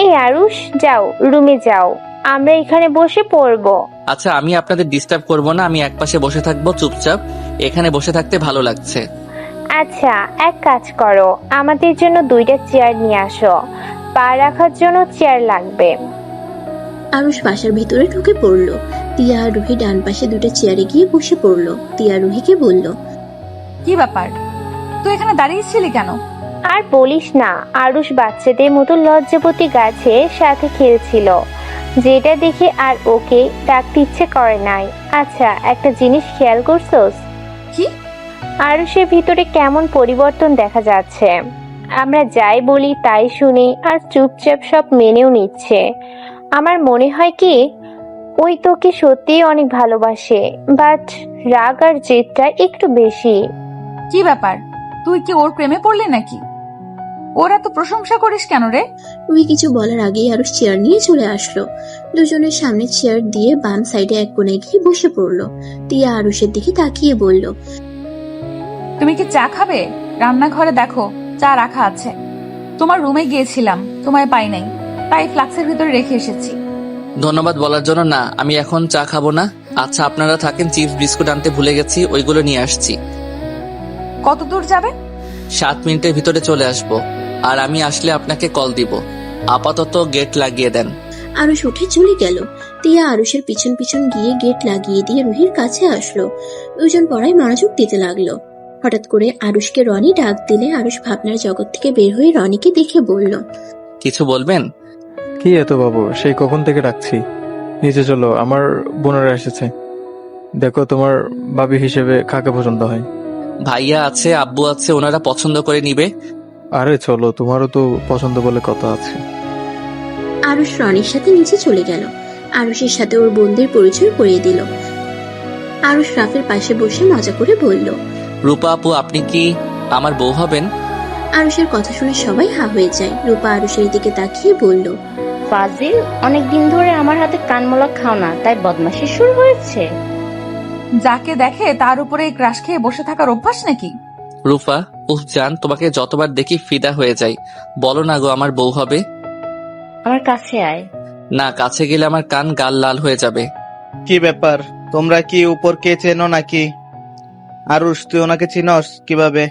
S8: এই আরুষ, যাও রুমে যাও, আমরা এখানে বসে পড়বো।
S1: আচ্ছা, আমি আপনাদের ডিস্টার্ব করব না, আমি একপাশে বসে থাকবো চুপচাপ। এখানে বসে থাকতে ভালো লাগছে।
S8: আচ্ছা, এক কাজ করো, আমাদের জন্য 2টা চেয়ার নিয়ে আসো, পা রাখার জন্য চেয়ার লাগবে।
S3: আরুষ বাসার ভিতরে ঢুকে পড়লো। তিয়া আর রুহি ডান পাশে 2টা চেয়ারে গিয়ে বসে পড়লো। তিয়া রুহিকে বলল,
S5: কি ব্যাপার, তুই এখানে দাঁড়িয়েছিলি কেন?
S8: আর বলিস না, আরুষ বাচ্চাদের মতো লজ্জাবতী গাছের সাথে খেলছিল, যেটা দেখে আর ওকে ডাকতে ইচ্ছে করে নাই। আচ্ছা, একটা জিনিস খেয়াল করছোস?
S5: কি?
S8: আরুষের ভিতরে কেমন পরিবর্তন দেখা যাচ্ছে। আমরা যাই বলি তাই শুনে আর চুপচাপ সব মেনেও নিচ্ছে। আমার মনে হয় কি ওই তোকে সত্যিই অনেক ভালোবাসে, বাট রাগ আর জেদটা একটু বেশি।
S5: কি ব্যাপার, তুই কি ওর প্রেমে পড়লি নাকি? ওর এত প্রশংসা করিস কেন রে?
S3: রুহি কিছু বলার আগেই আরুষ চেয়ার নিয়ে চলে আসলো। দুজনের সামনে চেয়ার দিয়ে বাম সাইডে এক কোণে গিয়ে বসে পড়লো। তিয়া আরুষের দিকে তাকিয়ে বলল,
S5: তুমি কি চা খাবে? রান্নাঘরে দেখো চা রাখা আছে। তোমার রুমে গিয়েছিলাম, তোমায় পাই নাই, তাই ফ্লাক্সের ভিতরে রেখে এসেছি।
S1: ধন্যবাদ বলার জন্য না, আমি এখন চা খাবো না। আচ্ছা, আপনারা থাকেন, চিপস বিস্কুট আনতে ভুলে গেছি, ওইগুলো নিয়ে আসছি।
S5: কত দূর যাবে?
S1: 7 মিনিটের ভিতরে চলে আসবো, আর আমি আসলে আপনাকে কল দিব। আপাতত গেট লাগিয়ে দেন।
S3: আরুষ উঠে চলে গেল। তিয়া আরুষের পিছন পিছন গিয়ে গেট লাগিয়ে দিয়ে রুহির কাছে আসলো। দুজন পড়ায় মনোযোগ দিতে লাগলো। হঠাৎ করে আরুষকে রনি ডাক দিলে আরুষ ভাবনার জগৎ থেকে বের হয়ে রনিকে দেখে বলল,
S1: কিছু বলবেন?
S2: কি এত বাবু, সেই কখন থেকে ডাকছি। নিচে চলো, আমার বোনেরা এসেছে। দেখো তোমার ভাবি হিসেবে কাকে পছন্দ হয়।
S1: ভাইয়া আছে, আব্বু আছে, ওনারা পছন্দ করে নিবে।
S2: আরে চলো, তোমারও তো পছন্দ বলে কথা আছে।
S3: আরুষ রনির সাথে নিচে চলে গেল। আরুষের সাথে ওর বোনদের পরিচয় করিয়ে দিল। আরুষ রাফের পাশে বসে মজা করে বলল,
S1: রূপা আপু, আপনি কি আমার বউ হবেন?
S3: আরুষের কথা শুনে সবাই হা হয়ে যায়। রূপা আরুষের দিকে তাকিয়ে বলল,
S9: ফাজিল, অনেকদিন ধরে আমার হাতে কানমোলা খাও না, তাই বদমাশি শুরু হয়েছে?
S5: যাকে দেখে তার উপরে ক্রাশ খেয়ে বসে থাকার অভ্যাস নাকি?
S1: রূপা, উফ জান, তোমাকে যতবার দেখি ফিদা হয়ে যাই। বলো না গো, আমার বউ হবে?
S9: আমার কাছে আয়।
S1: না, কাছে গেলে আমার কান গাল লাল হয়ে যাবে।
S4: কি ব্যাপার, তোমরা কি উপরকে চেনো নাকি? আরুষ, তুই ওনাকে চিনস কিভাবে?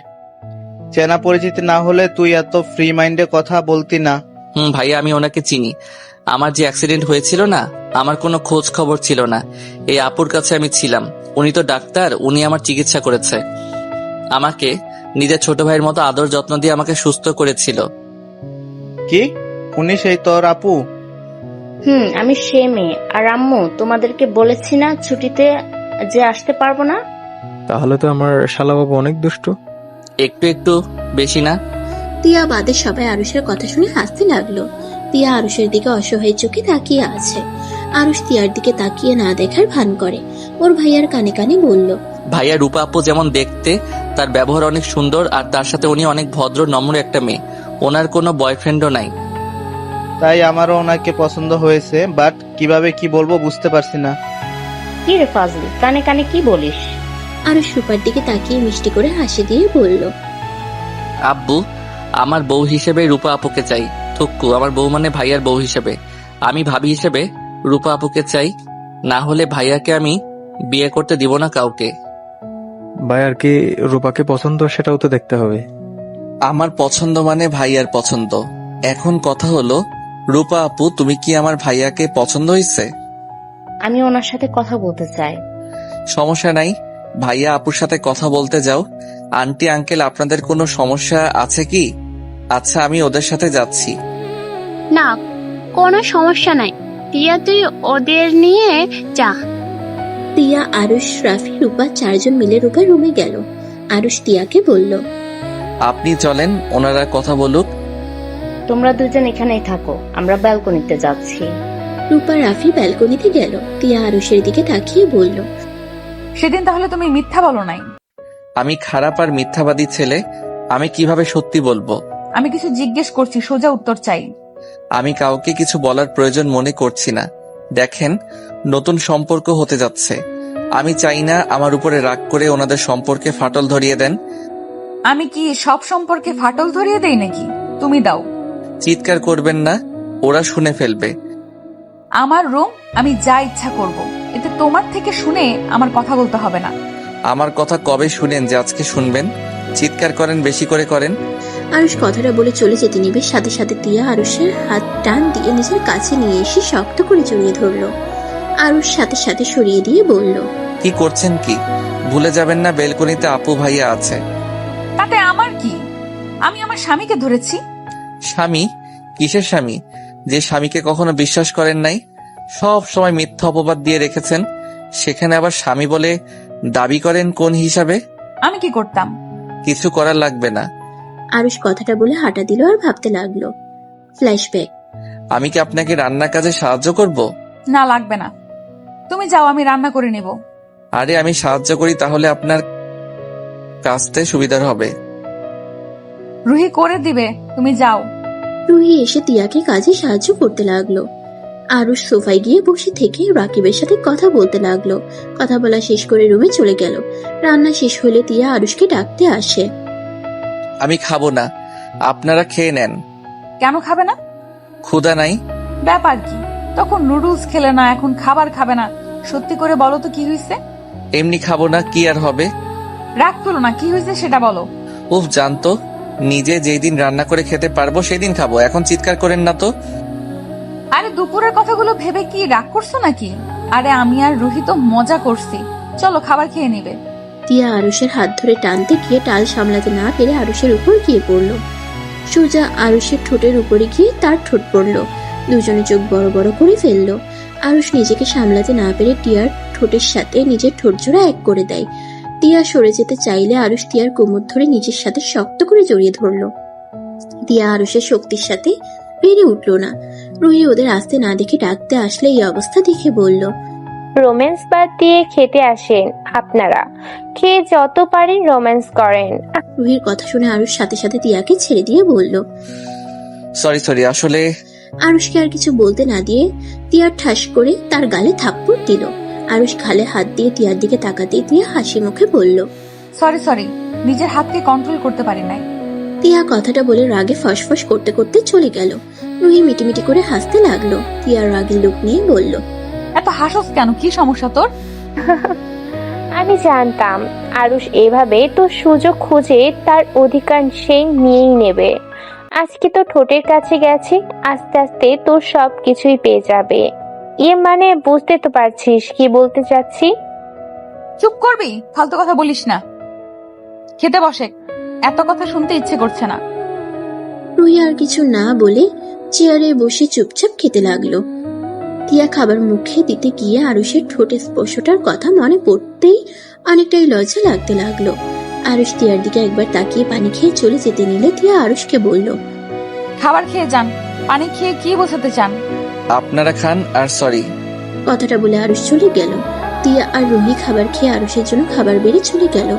S4: চেনা পরিচিতি না হলে তুই এত ফ্রি মাইন্ডে কথা বলতি না।
S1: ভাইয়া, আমি ওনাকে চিনি। আমার যে অ্যাক্সিডেন্ট হয়েছিল না, আমার কোনো খোঁজ খবর ছিল না। এই আপুর কাছে আমি ছিলাম। উনি তো ডাক্তার, উনি আমার চিকিৎসা করেছে। আমাকে নিজের ছোট ভাইয়ের মতো আদর যত্ন দিয়ে আমাকে সুস্থ করেছিল।
S4: কি? উনি সেই তোর আপু?
S9: আমি সে মেয়ে। আর আম্মু, তোমাদেরকে বলেছি না ছুটিতে যে আসতে পারবো না?
S2: তাহলে তো আমার শালাবাবু অনেক দুষ্টু।
S1: একটু একটু, বেশি না।
S3: তিয়া বাদে সবাই আরুষের কথা শুনে হাসতে লাগলো। তিয়া আরুষের দিকে অসহায় চোখে তাকিয়ে আছে। আরুষ তিয়ার দিকে তাকিয়ে না দেখার ভান করে। ওর ভাইয়ার কানে কানে বলল,
S1: ভাইয়া, রূপা আপু যেমন দেখতে, তার ব্যবহার অনেক সুন্দর, আর তার সাথে উনি অনেক ভদ্র নম্র একটা মেয়ে। ওনার কোনো বয়ফ্রেন্ডও নাই।
S4: তাই আমারও ওনাকে পছন্দ হয়েছে, বাট কিভাবে কি বলবো বুঝতে পারছি না।
S9: কি রে ফাজিল, কানে কানে কি বলিস?
S3: আরুষ রূপার দিকে তাকিয়ে মিষ্টি করে হাসি দিয়ে বলল,
S1: আব্বু, আমার বউ হিসেবে রূপা আপুকে চাই। থুক্কু, আমার বউ মানে ভাইয়ার বউ হিসেবে। আমি ভাবি হিসেবে রূপা আপুকে চাই, না হলে ভাইয়াকে আমি বিয়ে করতে দিব না কাউকে।
S2: ভাই, আর কি রূপাকে পছন্দ সেটাও তো দেখতে হবে।
S1: আমার পছন্দ মানে ভাইয়ার পছন্দ। এখন কথা হলো, রূপা আপু, তুমি কি আমার ভাইয়াকে পছন্দ হয়েছে?
S9: আমি ওনার সাথে কথা বলতে চাই।
S1: সমস্যা নাই, ভাইয়া আপুর সাথে কথা বলতে যাও। আন্টি আঙ্কেল, আপনাদের কোনো সমস্যা আছে কি? আচ্ছা, আমি ওদের সাথে যাচ্ছি।
S6: না, কোনো সমস্যা নাই। তিয়া, তুই ওদের নিয়ে যা।
S3: তিয়া, আরুষ, রাফি, রূপা 4 জন মিলে রূপার রুমে গেল। আরুষ তিয়াকে বলল,
S1: আপনি চলেন, ওনারা কথা বলুক।
S9: তোমরা দুজন এখানেই থাকো, আমরা ব্যালকনিতে যাচ্ছি।
S3: রূপা রাফি ব্যালকনিতে গেল। তিয়া আরুষের দিকে তাকিয়ে বলল,
S5: সেদিন তাহলে তুমি মিথ্যা বলো নাই?
S1: আমি খারাপ আর মিথ্যাবাদী ছেলে, আমি কিভাবে সত্যি বলবো?
S5: আমি কিছু জিজ্ঞেস করছি, সোজা উত্তর চাই।
S1: আমি কাউকে কিছু বলার প্রয়োজন মনে করছি না। দেখেন, নতুন সম্পর্ক হতে যাচ্ছে। আমি চাই না আমার উপরে রাগ করে ওনাদের সম্পর্কে ফাটল ধরিয়ে দেন।
S5: আমি কি সব সম্পর্কে ফাটল ধরিয়ে দেই নাকি? তুমি দাও।
S1: চিৎকার করবেন না, ওরা শুনে ফেলবে।
S5: আমার রুম, আমি যা ইচ্ছা করব। এতে তোমার থেকে শুনে আমার কথা বলতে হবে না।
S1: আমার কথা কবে শুনেন যে আজকে শুনবেন? চিৎকার করেন, বেশি করে করেন।
S3: আরুষ কথাটা বলে চলে যেতে নিবে, সাথে সাথে তিয়া আরুষের হাত টান দিয়ে নিজের কাছে নিয়ে এসে শক্ত করে জড়িয়ে ধরলো। আরুষ সাথে সাথে সরিয়ে দিয়ে বলল,
S1: কি করছেন কি? ভুলে যাবেন না বেলকনিতে আপু ভাইয়া আছে।
S5: তাতে আমার কি? আমি আমার স্বামীকে ধরেছি।
S1: স্বামী? কিসের স্বামী? যে স্বামীকে কখনো বিশ্বাস করেন নাই, সব সময় মিথ্যা অপবাদ দিয়ে রেখেছেন, সেখানে আবার স্বামী বলে দাবি করেন কোন হিসাবে?
S5: আমি কি করতাম?
S1: কিছু করার লাগবে না।
S3: আরুষ কথাটা বলে হাঁটা দিল আর ভাবতে লাগলো। ফ্ল্যাশব্যাক।
S1: আমি কি আপনাকে রান্নার কাজে সাহায্য করব?
S5: না, লাগবে না। তুমি যাও, আমি রান্না করে নেব।
S1: আরে আমি সাহায্য করি, তাহলে আপনার কাজতে সুবিধার হবে।
S5: রুহি করে দিবে, তুমি যাও।
S3: রুহি এসে তিয়াকে কাজে সাহায্য করতে লাগলো। আরুষ সোফায় গিয়ে বসে থেকে রাকিবের সাথে কথা বলতে লাগলো। কথা বলা শেষ করে রুমে চলে গেল। রান্না শেষ হলে তিয়া আরুষকে ডাকতে আসে।
S1: আমি খাবো না, আপনারা খেয়ে নেন।
S5: কেন খাবে না?
S1: ক্ষুধা নাই।
S5: ব্যাপার কি? তখন নুডলস খেলে না, এখন খাবার খাবে না। সত্যি করে বলো তো কি হয়েছে?
S1: এমনি খাবো না, কি আর হবে?
S5: রাগ করো না, কি হয়েছে সেটা বলো।
S1: উফ, জানতো নিজে যেই দিন রান্না করে খেতে পারবো সেদিন খাবো, এখন চিৎকার করেন না তো।
S5: আরে দুপুরের কথাগুলো ভেবে কি রাগ করছো নাকি? আরে আমি আর রুহি তো মজা করছি। চলো খাবার খেয়ে নিবে।
S3: তিয়া আরুষের হাত ধরে টানতে গিয়ে টাল সামলাতে না পেরে আরুষের উপর গিয়ে পড়লো। সোজা আরুষের ঠোঁটের উপরে গিয়ে তার ঠোঁট পড়লো। দুজনে চোখ বড় বড় করে ফেললো। আরুষ নিজেকে সামলাতে না পেরে টিয়ার ঠোঁটের সাথে নিজের ঠোঁট জোড়া এক করে দেয়। টিয়া সরে যেতে চাইলে আরুষ টিয়ার কোমর ধরে নিজের সাথে শক্ত করে জড়িয়ে ধরলো। টিয়া আরুষের শক্তির সাথে পেরে উঠলো না। রুহি ওদের আসতে না দেখে ডাকতে আসলে এই অবস্থা দেখে বলল,
S8: রোম্যান্স বাদ দিয়ে খেতে আসেন আপনারা, খেয়ে যত পারেন রোম্যান্স করেন।
S3: রুহির কথা শুনে আরুষ সাথে সাথে টিয়াকে ছেড়ে দিয়ে বলল।
S1: সরি, আসলে
S3: আরুষকে আর কিছু বলতে না দিয়ে টিয়ার ঠাস করে তার গালে থাপ্পড় দিল। আরুষ গালে হাত দিয়ে টিয়ার দিকে তাকাতেই টিয়া হাসি মুখে বলল,
S5: সরি, নিজের হাতকে কন্ট্রোল করতে পারি নাই।
S3: টিয়া কথাটা বলে রাগে ফসফস করতে করতে চলে গেল। রুহি মিটিমিটি করে হাসতে লাগলো। টিয়ার রাগের লুক নিয়ে বলল,
S5: এত হাসস কেন? কি সমস্যা তোর?
S8: আমি জানতাম আরুষ এভাবে তো সুযোগ খুঁজে তার অধিকার সে নিয়েই নেবে। আজকে তো ঠোঁটের কাছে গেছে, আস্তে আস্তে তোর সব কিছুই পেয়ে যাবে। মানে বুঝতে তো পারছিস কি বলতে চাচ্ছি?
S5: চুপ করবি? ফালতু কথা বলিস না। খেতে বসে, এত কথা শুনতে ইচ্ছে করছে না।
S3: রুহি আর কিছু না বলে চেয়ারে বসে চুপচাপ খেতে লাগলো। টিয়া খাবার মুখে দিতে গিয়ে আরুষের ঠোঁটের স্পর্শটার কথা মনে পড়তেই অনেকটাই লজ্জা লাগতে লাগলো। আরুষ টিয়ার দিকে একবার তাকিয়ে পানি খেয়ে চলে যেতে নিলে টিয়া আরুষকে বলল,
S5: খাবার খেয়ে যান। পানি খেয়ে কি বোঝাতে চান?
S1: আপনারা খান আর সরি।
S3: কথাটা বলে আরুষ চলে গেল। টিয়া আর রুহি খাবার খেয়ে আরুষের জন্য খাবার বেড়ে চলে গেল।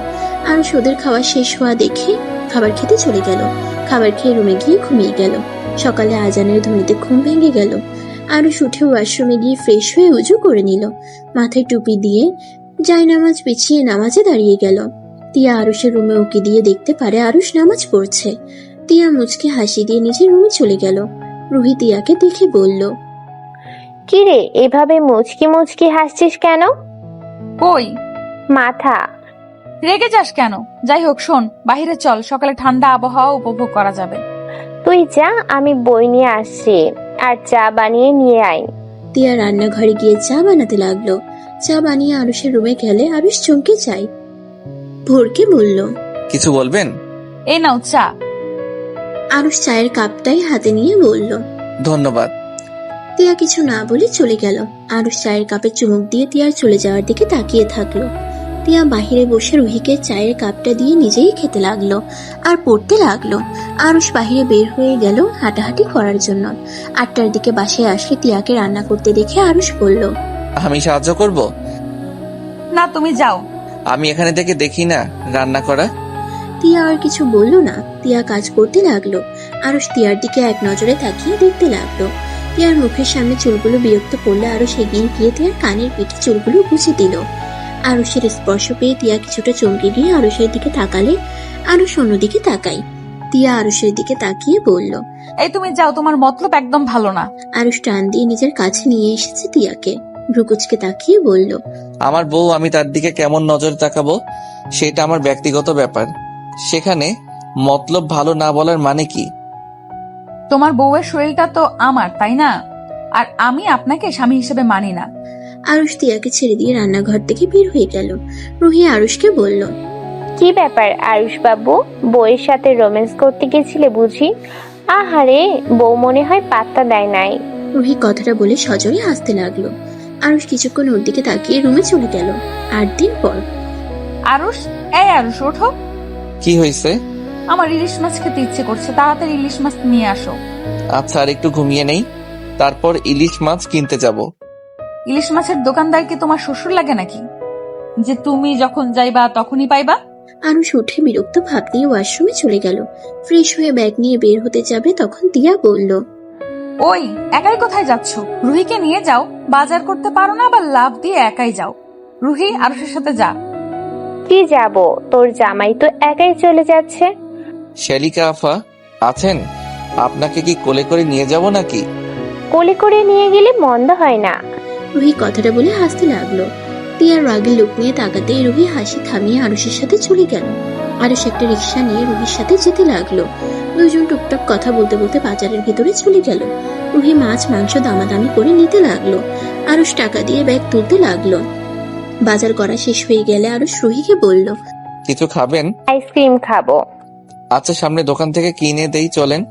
S3: আরুষ ওদের খাওয়া শেষ হওয়া দেখে খাবার খেতে চলে গেল। খাবার খেয়ে রুমে গিয়ে ঘুমিয়ে গেল। সকালে আজানের ধ্বনিতে ঘুম ভেঙে গেল। আরুষ উঠে ওয়াশরুমে গিয়ে ফ্রেশ হয়ে উজু করে নিল। মাথায় টুপি দিয়ে জায়নামাজ বিছিয়ে নামাজে দাঁড়িয়ে গেল। টিয়া আরুষের রুমে উকি দিয়ে দেখতে পারে আরুষ নামাজ পড়ছে। টিয়া মুচকে হাসি দিয়ে নিজের রুমে চলে গেল। রুহি টিয়াকে দেখে বলল,
S8: কিরে এভাবে মুচকি মুচকি হাসছিস কেন?
S5: কই
S8: মাথা।
S5: রেগে যাস কেন? যাই হোক শোন, বাহিরে চল, সকালে ঠান্ডা আবহাওয়া উপভোগ করা যাবে।
S8: তুই যা, আমি বই নিয়ে আসছি, আর চা বানিয়ে নিয়ে আয়।
S3: টিয়া রান্নাঘরে গিয়ে চা বানাতে লাগলো। চা বানিয়ে আরুষের রুমে গেলে আরুষ চমকে যায়। ভোরকে বলল,
S1: কিছু বলবেন?
S5: এই নাও চা।
S3: আরুষ চায়ের কাপটাই হাতে নিয়ে বলল,
S1: ধন্যবাদ।
S3: টিয়া কিছু না বলে চলে গেল। আরুষ চায়ের কাপে চুমুক দিয়ে টিয়ার চলে যাওয়ার দিকে তাকিয়ে থাকলো। টিয়া বাহিরে বসে রুহিকে চায়ের কাপটা দিয়ে নিজেই খেতে লাগলো আর পড়তে লাগলো। আরুষ বাহিরে বের হয়ে গেল হাঁটাহাঁটি করার জন্য। 8টার দিকে বাসায় আসলে টিয়াকে রান্না করতে দেখে আরুষ বলল,
S1: আমি সাহায্য করব?
S5: না, তুমি যাও।
S1: আমি এখানে থেকে দেখি না রান্না করা।
S3: টিয়া আর কিছু বলল না। টিয়া কাজ করতে লাগলো। আরুষ টিয়ার দিকে এক নজরে তাকিয়ে দেখতে লাগলো। টিয়ার মুখের সামনে চুলগুলো বিরক্ত করলে আরুষ এগিয়ে গিয়ে টিয়ার কানের পিঠে চুলগুলো গুছিয়ে দিল। আরুষের স্পর্শ পেয়ে টিয়া কিছুটা চমকে গিয়ে আরুষের দিকে তাকালে আরুষ অন্যদিকে তাকায়। তিয়া আরুষের দিকে তাকিয়ে বলল।
S5: এই তুমি যাও, তোমার মতলব একদম ভালো না।
S3: আরুষ টান দিয়ে নিজের কাছে নিয়ে এসেছে তিয়াকে, ভ্রুকুচকে তাকিয়ে বলল।
S1: আমার বউ, আমি তার দিকে কেমন নজর তাকাবো সেটা আমার ব্যক্তিগত ব্যাপার। সেখানে মতলব ভালো না বলার মানে কি?
S5: তোমার বউয়ের শরীরটা তো আমার, তাই না? আর আমি আপনাকে স্বামী হিসেবে মানি না।
S3: আরুষ তিয়াকে ছেড়ে দিয়ে রান্নাঘর থেকে বের হয়ে গেল। রুহি আরুষকে বলল।
S8: কি ব্যাপার আরুষ বাবু, বউয়ের সাথে রোম্যান্স করতে গেছিলে বুঝি? আহারে, বউ মনে হয় পাত্তা দেয় নাই।
S3: রুহি কথাটা বলে সজোরে হাসতে লাগলো। আরুষ কিছুক্ষণ ওর দিকে তাকিয়ে রুমে চলে গেল। 8 দিন পর।
S5: আরুষ, এই আরুষ, ওঠো।
S1: কি হয়েছে?
S5: আমার ইলিশ মাছ খেতে ইচ্ছে করছে, তাড়াতাড়ি ইলিশ মাছ নিয়ে আসো।
S1: আচ্ছা, আর একটু ঘুমিয়ে নেই, তারপর ইলিশ মাছ কিনতে যাব।
S5: ইলিশ মাছের দোকানদার কি তোমার শ্বশুর লাগে নাকি, যে তুমি যখন যাইবা তখনই পাইবা?
S3: আরুষ উঠে বিরক্ত ভাব নিয়ে ওয়াশরুমে চলে গেল। ফ্রেশ হয়ে ব্যাগ নিয়ে বের হতে যাবে তখন তিয়া বলল।
S5: ওই, একাই কোথায় যাচ্ছ? রুহিকে নিয়ে যাও, বাজার করতে পারো না, আবার লাভ দিয়ে একাই যাও। রুহি, আরুষের সাথে যা।
S8: কি যাব, তোর জামাই তো একাই চলে যাচ্ছে।
S1: শালিকা আফা আছেন? আপনাকে কি কোলে করে নিয়ে যাব নাকি?
S8: কোলে করে নিয়ে গেলে মন্দ হয় না।
S3: রুহি কথাটা বলে হাসতে লাগলো। তিয়ার রাগের লোক নিয়ে তাকাতে রুহি হাসি থামিয়ে আরুষের সাথে চলে গেল। আরুষ একটা রিক্সা নিয়ে রুহির সাথে যেতে লাগলো। দুজন টুকটাক কথা বলতে বলতে বাজারের ভিতরে চলে গেল। রুহি মাছ মাংস দামাদামি করে নিতে লাগলো। আরুষ টাকা দিয়ে ব্যাগ তুলতে লাগলো। বাজার করা শেষ হয়ে গেলে আরুষ রুহিকে বলল।
S1: কিছু খাবেন?
S8: আইসক্রিম খাবো।
S1: আচ্ছা, সামনে দোকান থেকে কিনে দেই, চলেন।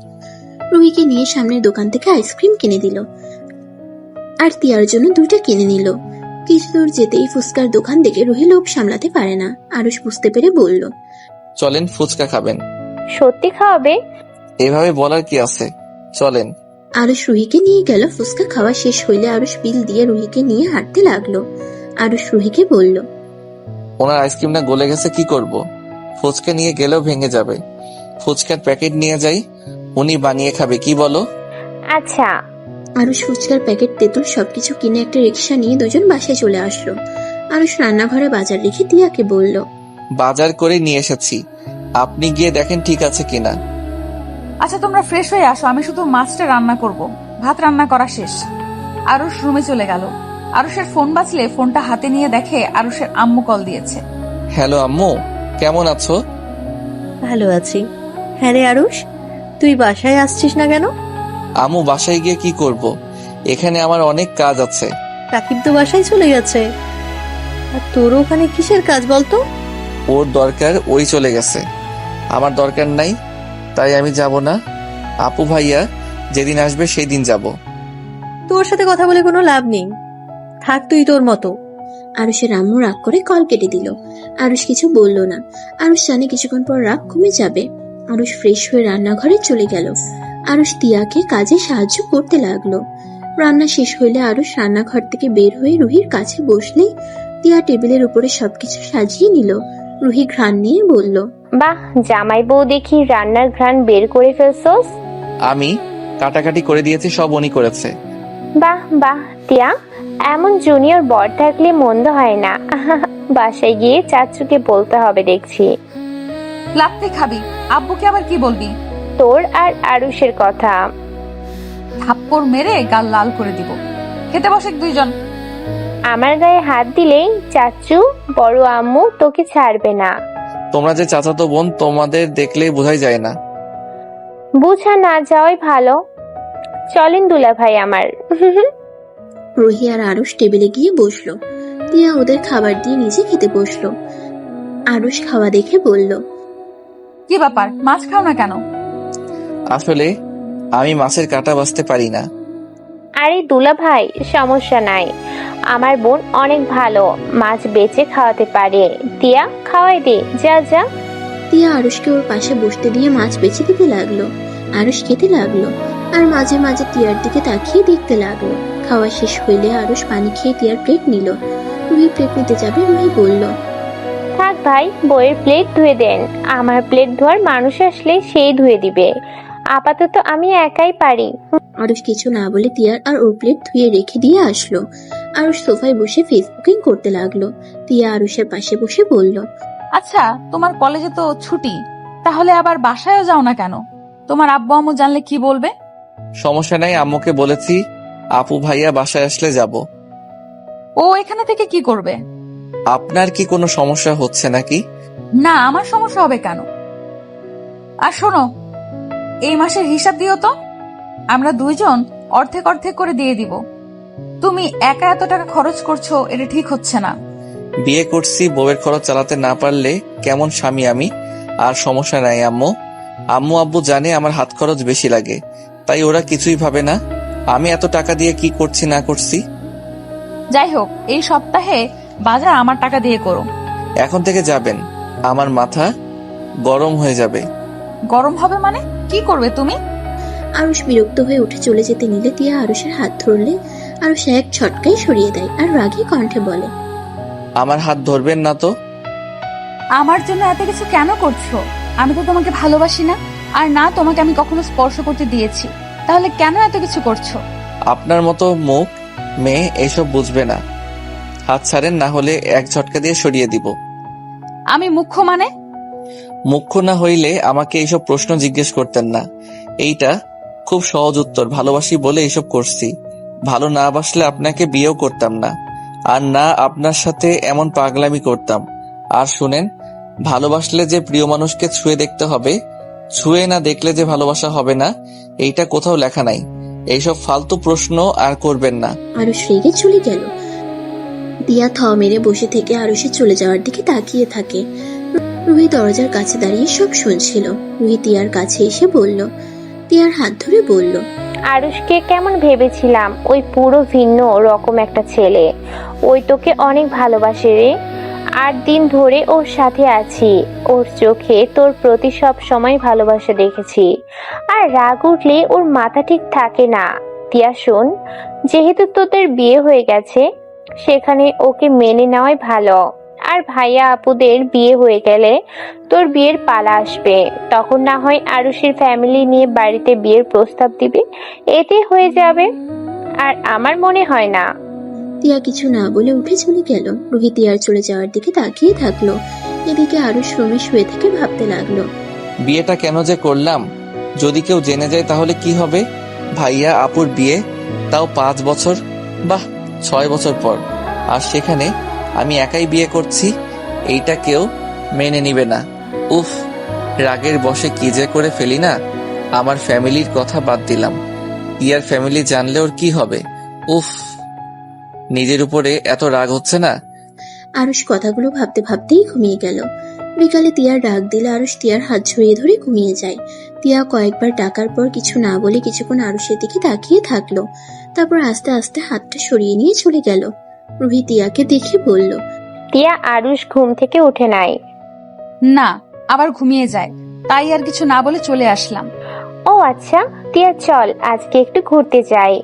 S3: রুহিকে নিয়ে সামনের দোকান থেকে আইসক্রিম কিনে দিল আর তিয়ার জন্য 2টা কিনে নিল। কিছু দূর যেতেই ফুচকার দোকান দেখে রুহি লোভ সামলাতে পারে না। আরুষ বুঝতে পেরে বলল।
S1: চলেন, ফুচকা খাবেন।
S8: সত্যি খাওয়াবে?
S1: এভাবে বলার কি আছে, চলেন।
S3: আরুষ রুহিকে নিয়ে গেল। ফুচকা খাওয়া শেষ হইলে আরুষ বিল দিয়ে রুহিকে নিয়ে হাঁটতে লাগলো। আরুষ রুহিকে বলল।
S1: ওনার আইসক্রিমটা গলে গেছে, কি করব? ফুচকা নিয়ে গেলেও ভেঙে যাবে। ফুচকার প্যাকেট নিয়ে যাই, উনি বানিয়ে খাবে, কি বলো?
S8: আচ্ছা।
S3: আরুষ ফুচকার প্যাকেট তেঁতুল সবকিছু কিনে একটা রিক্সা নিয়ে দুজন বাসায় চলে আসলো। আরুষ রান্নাঘরে বাজার রেখে তিয়াকে বলল।
S1: বাজার করে নিয়ে এসেছি, আপনি গিয়ে দেখেন ঠিক আছে কিনা।
S5: আচ্ছা, তোমরা ফ্রেশ হয়ে আসো, আমি শুধু মাছটা রান্না করব। ভাত রান্না করা শেষ। আরুষ রুমে চলে গেল। আরুষের ফোন বাজলে ফোনটা হাতে নিয়ে দেখে আরুষের আম্মু কল দিয়েছে।
S1: হ্যালো আম্মু, কেমন আছো?
S10: ভালো আছি। হ্যাঁ রে আরুষ, তুই বাসায় আসছিস না কেন?
S1: আম্মু, বাসায় গিয়ে কি করব? এখানে আমার অনেক কাজ আছে।
S10: রাকিব তো বাসায় চলে গেছে, আর তোর ওখানে কিসের কাজ বলতো?
S1: ওর দরকার, ওই চলে গেছে। আমার দরকার নাই, তাই আমি যাব না। আপু ভাইয়া যেদিন আসবে সেই দিন যাব।
S10: তোর সাথে কথা বলে কোনো লাভ নেই, থাক তুই তোর মতো।
S3: আরুষের আম্মু রাগ করে কল কেটে দিল। আরুষ কিছু বলল না। আরুষ জানে কিছুক্ষণ পর রাগ কমে যাবে। আরুষ ফ্রেশ হয়ে রান্নাঘরে চলে গেল। আরুষ তিয়াকে কাজে সাহায্য করতে লাগলো। রান্না শেষ হইলে আরুষ রান্নাঘর থেকে বের হয়ে রুহির কাছে বসলেই তিয়া টেবিলের উপরে সবকিছু সাজিয়ে নিল। রুহি ঘ্রাণ নিয়ে বলল।
S8: বাহ, জামাই বউ দেখি রান্নার ঘ্রাণ বের করে ফেলছোস।
S1: আমি কাটাকাটি করে দিয়েছি, সব উনি করেছে।
S8: বাহ বাহ টিয়া, এমন জুনিয়র বর থাকলে মন্দ হয় না। বাসায় গিয়ে চাচুকে বলতে হবে দেখছি।
S5: লাত্তি খাবি, আব্বুকে আবার কি বলবি?
S8: তোর আর আরুষের কথা।
S5: থাপ্পড় মেরে গাল লাল করে দিব। খেতে বসে দুইজন।
S8: আমার গায়ে হাত দিলেই চাচু বড় আম্মু তোকে ছাড়বে না।
S1: তোমরা যে চাচাতো বোন, তোমাদের দেখলেই বোঝাই যায় না।
S8: বুঝা না যাওয়াই ভালো। চলেন দুলা ভাই আমার।
S3: রুহি আর আরুষ টেবিলে গিয়ে বসলো। তিয়া ওদের খাবার দিয়ে নিজে খেতে বসলো। আরুষ খাওয়া দেখে বলল।
S5: কি ব্যাপার, মাছ খাও না কেন?
S1: আসলে আমি মাছের কাঁটা বাছতে পারি না।
S8: আরে দুলা ভাই, সমস্যা নাই, আমার বোন অনেক ভালো, মাছ বেচে খাওয়াতে পারে। তিয়া খাওয়াই দে, যা যা।
S3: তিয়া আরুষকে ওর পাশে বসতে দিয়ে মাছ বেছে দিতে লাগলো। আরুষ খেতে লাগলো আর মাঝে মাঝে তিয়ার দিকে তাকিয়ে দেখতে লাগলো। খাওয়া শেষ হইলে আরুষ পানি খেয়ে তিয়ার প্লেট নিল। রুহি প্লেট নিতে যাবে। রুহি বলল।
S8: থাক ভাই, বইয়ের প্লেট ধুয়ে দেন, আমার প্লেট ধোয়ার মানুষ আসলে সেই ধুয়ে দিবে, আপাতত আমি একাই পারি।
S3: আরুষ কিছু না বলে তিয়ার আর ওর প্লেট ধুয়ে রেখে দিয়ে আসলো। আরুষ সোফায় বসে ফেসবুকিং করতে লাগলো। তিয়া আরুষের পাশে বসে বলল।
S5: আচ্ছা, তোমার কলেজে তো ছুটি, তাহলে আবার বাসায়ও যাও না কেন? তোমার আব্বু আম্মু জানলে কি বলবে?
S1: সমস্যা নাই, আম্মুকে বলেছি আপু ভাইয়া বাসায় আসলে যাব।
S5: ও এখানে থেকে কি করবে?
S1: আপনার কি কোনো সমস্যা হচ্ছে নাকি?
S5: না, আমার সমস্যা হবে কেন? আর শোনো, এই মাসের হিসাব দিও তো। আমরা দুইজন অর্ধেক অর্ধেক করে দিয়ে দিব। তুমি একা এত টাকা খরচ করছো, এটা ঠিক হচ্ছে না।
S1: বিয়ে করছি, বউয়ের খরচ চালাতে না পারলে কেমন স্বামী আমি? আর সমস্যা নাই আম্মু। আম্মু আব্বু জানে আমার হাত খরচ বেশি লাগে, তাই ওরা কিছুই ভাবে না আমি এত টাকা দিয়ে কি করছি না করছি।
S5: যাই হোক, এই সপ্তাহে বাজার আমার টাকা দিয়ে করো।
S1: এখন থেকে যাবেন, আমার মাথা গরম হয়ে যাবে।
S5: গরম হবে মানে? কি করবে তুমি?
S3: আরুষ বিরক্ত হয়ে উঠে চলে যেতে নিলে তিয়া আরুষের হাত ধরলে আরুষ এক ছটকায় সরিয়ে দেয় আর রাগী কণ্ঠে বলে,
S1: আমার হাত ধরবেন না তো।
S5: আমার জন্য এত কিছু কেন করছো? আমি তো তোমাকে ভালোবাসি না, আর না তোমাকে আমি কখনো স্পর্শ করতে দিয়েছি। তাহলে কেন এত কিছু করছো?
S1: আপনার মতো মুখ মেয়ে এইসব বুঝবে না। হাত ছাড়েন, না হলে এক ঝটকা দিয়ে সরিয়ে দিব।
S5: আমি মুখ্য মানে?
S1: মুখ্য না হইলে আমাকে এইসব প্রশ্ন জিজ্ঞেস করতেন না। এইটা খুব সহজ উত্তর, ভালোবাসি বলে এইসব করছি। ভালো না বাসলে আপনাকে বিয়েও করতাম না, আর না আপনার সাথে এমন পাগলামি করতাম। আর শুনেন, ভালোবাসলে যে প্রিয় মানুষকে ছুঁয়ে দেখতে হবে, ছুঁয়ে না দেখলে যে ভালোবাসা হবে না, এইটা কোথাও লেখা নাই। এইসব ফালতু প্রশ্ন আর করবেন না।
S3: আরুষ রেগে চলে গেল। দিয়া থ মেরে বসে থেকে আরুষের চলে যাওয়ার দিকে তাকিয়ে থাকে। রুহি দরজার কাছে দাঁড়িয়ে সব শুনছিল। রুহি তিয়ার কাছে এসে বলল, তিয়ার হাত ধরে বলল,
S8: আরুষকে কেমন ভেবেছিলাম, ওই পুরো ভিন্ন রকম একটা ছেলে। ওই তোকে অনেক ভালোবাসে রে। 8 দিন ধরে ওর সাথে আছি, ওর চোখে তোর প্রতি সব সময় ভালোবাসা দেখেছি। আর রাগ উঠলে ওর মাথা ঠিক থাকে না। তিয়া শোন, যেহেতু তোদের বিয়ে হয়ে গেছে, সেখানে ওকে মেনে নেওয়াই ভালো। আর ভাইয়া আপুদের বিয়ে হয়ে গেলে তোর বিয়ের পালা আসবে, তখন না হয় আরুষের ফ্যামিলি নিয়ে বাড়িতে বিয়ের প্রস্তাব দিবি, এতে হয়ে যাবে। আর আমার মনে হয় না।
S3: তিয়া কিছু না বলে উঠে চলে গেল। রুহি তিয়ার চলে যাওয়ার দিকে তাকিয়ে থাকলো। এদিকে আরুষ রুমে শুয়ে থেকে ভাবতে লাগলো,
S1: বিয়েটা কেন যে করলাম? যদি কেউ জেনে যায় তাহলে কি হবে? ভাইয়া আপুর বিয়ে, তাও 5 বছর, বাহ 6 বছর পর। আর সেখানে আমি একাই বিয়ে করছি, এইটা কেউ মেনে নিবে না। উফ, রাগের বশে কি যে করে ফেলি না। আমার ফ্যামিলির কথা বাদ দিলাম, তিয়ার ফ্যামিলি জানলে ওর কি হবে? উফ, নিজের উপরে এত রাগ হচ্ছে না।
S3: আরুষ কথাগুলো ভাবতে ভাবতেই ঘুমিয়ে গেল। বিকালে তিয়ার ডাক দিলে আরুষ তিয়ার হাত জড়িয়ে ধরে ঘুমিয়ে যায়। তিয়া কয়েকবার ডাকার পর কিছু না বলে কিছুক্ষণ আরুষের দিকে তাকিয়ে থাকলো। তারপর আস্তে আস্তে হাতটা সরিয়ে নিয়ে চলে গেল। রুহি তিয়াকে দেখে বলল,
S8: তিয়া আরুষ ঘুম থেকে উঠে নাই।
S5: না, আবার ঘুমিয়ে যায়, তাই আর কিছু না বলে চলে আসলাম।
S8: ও আচ্ছা, তিয়া চল আজকে একটু ঘুরতে যাই।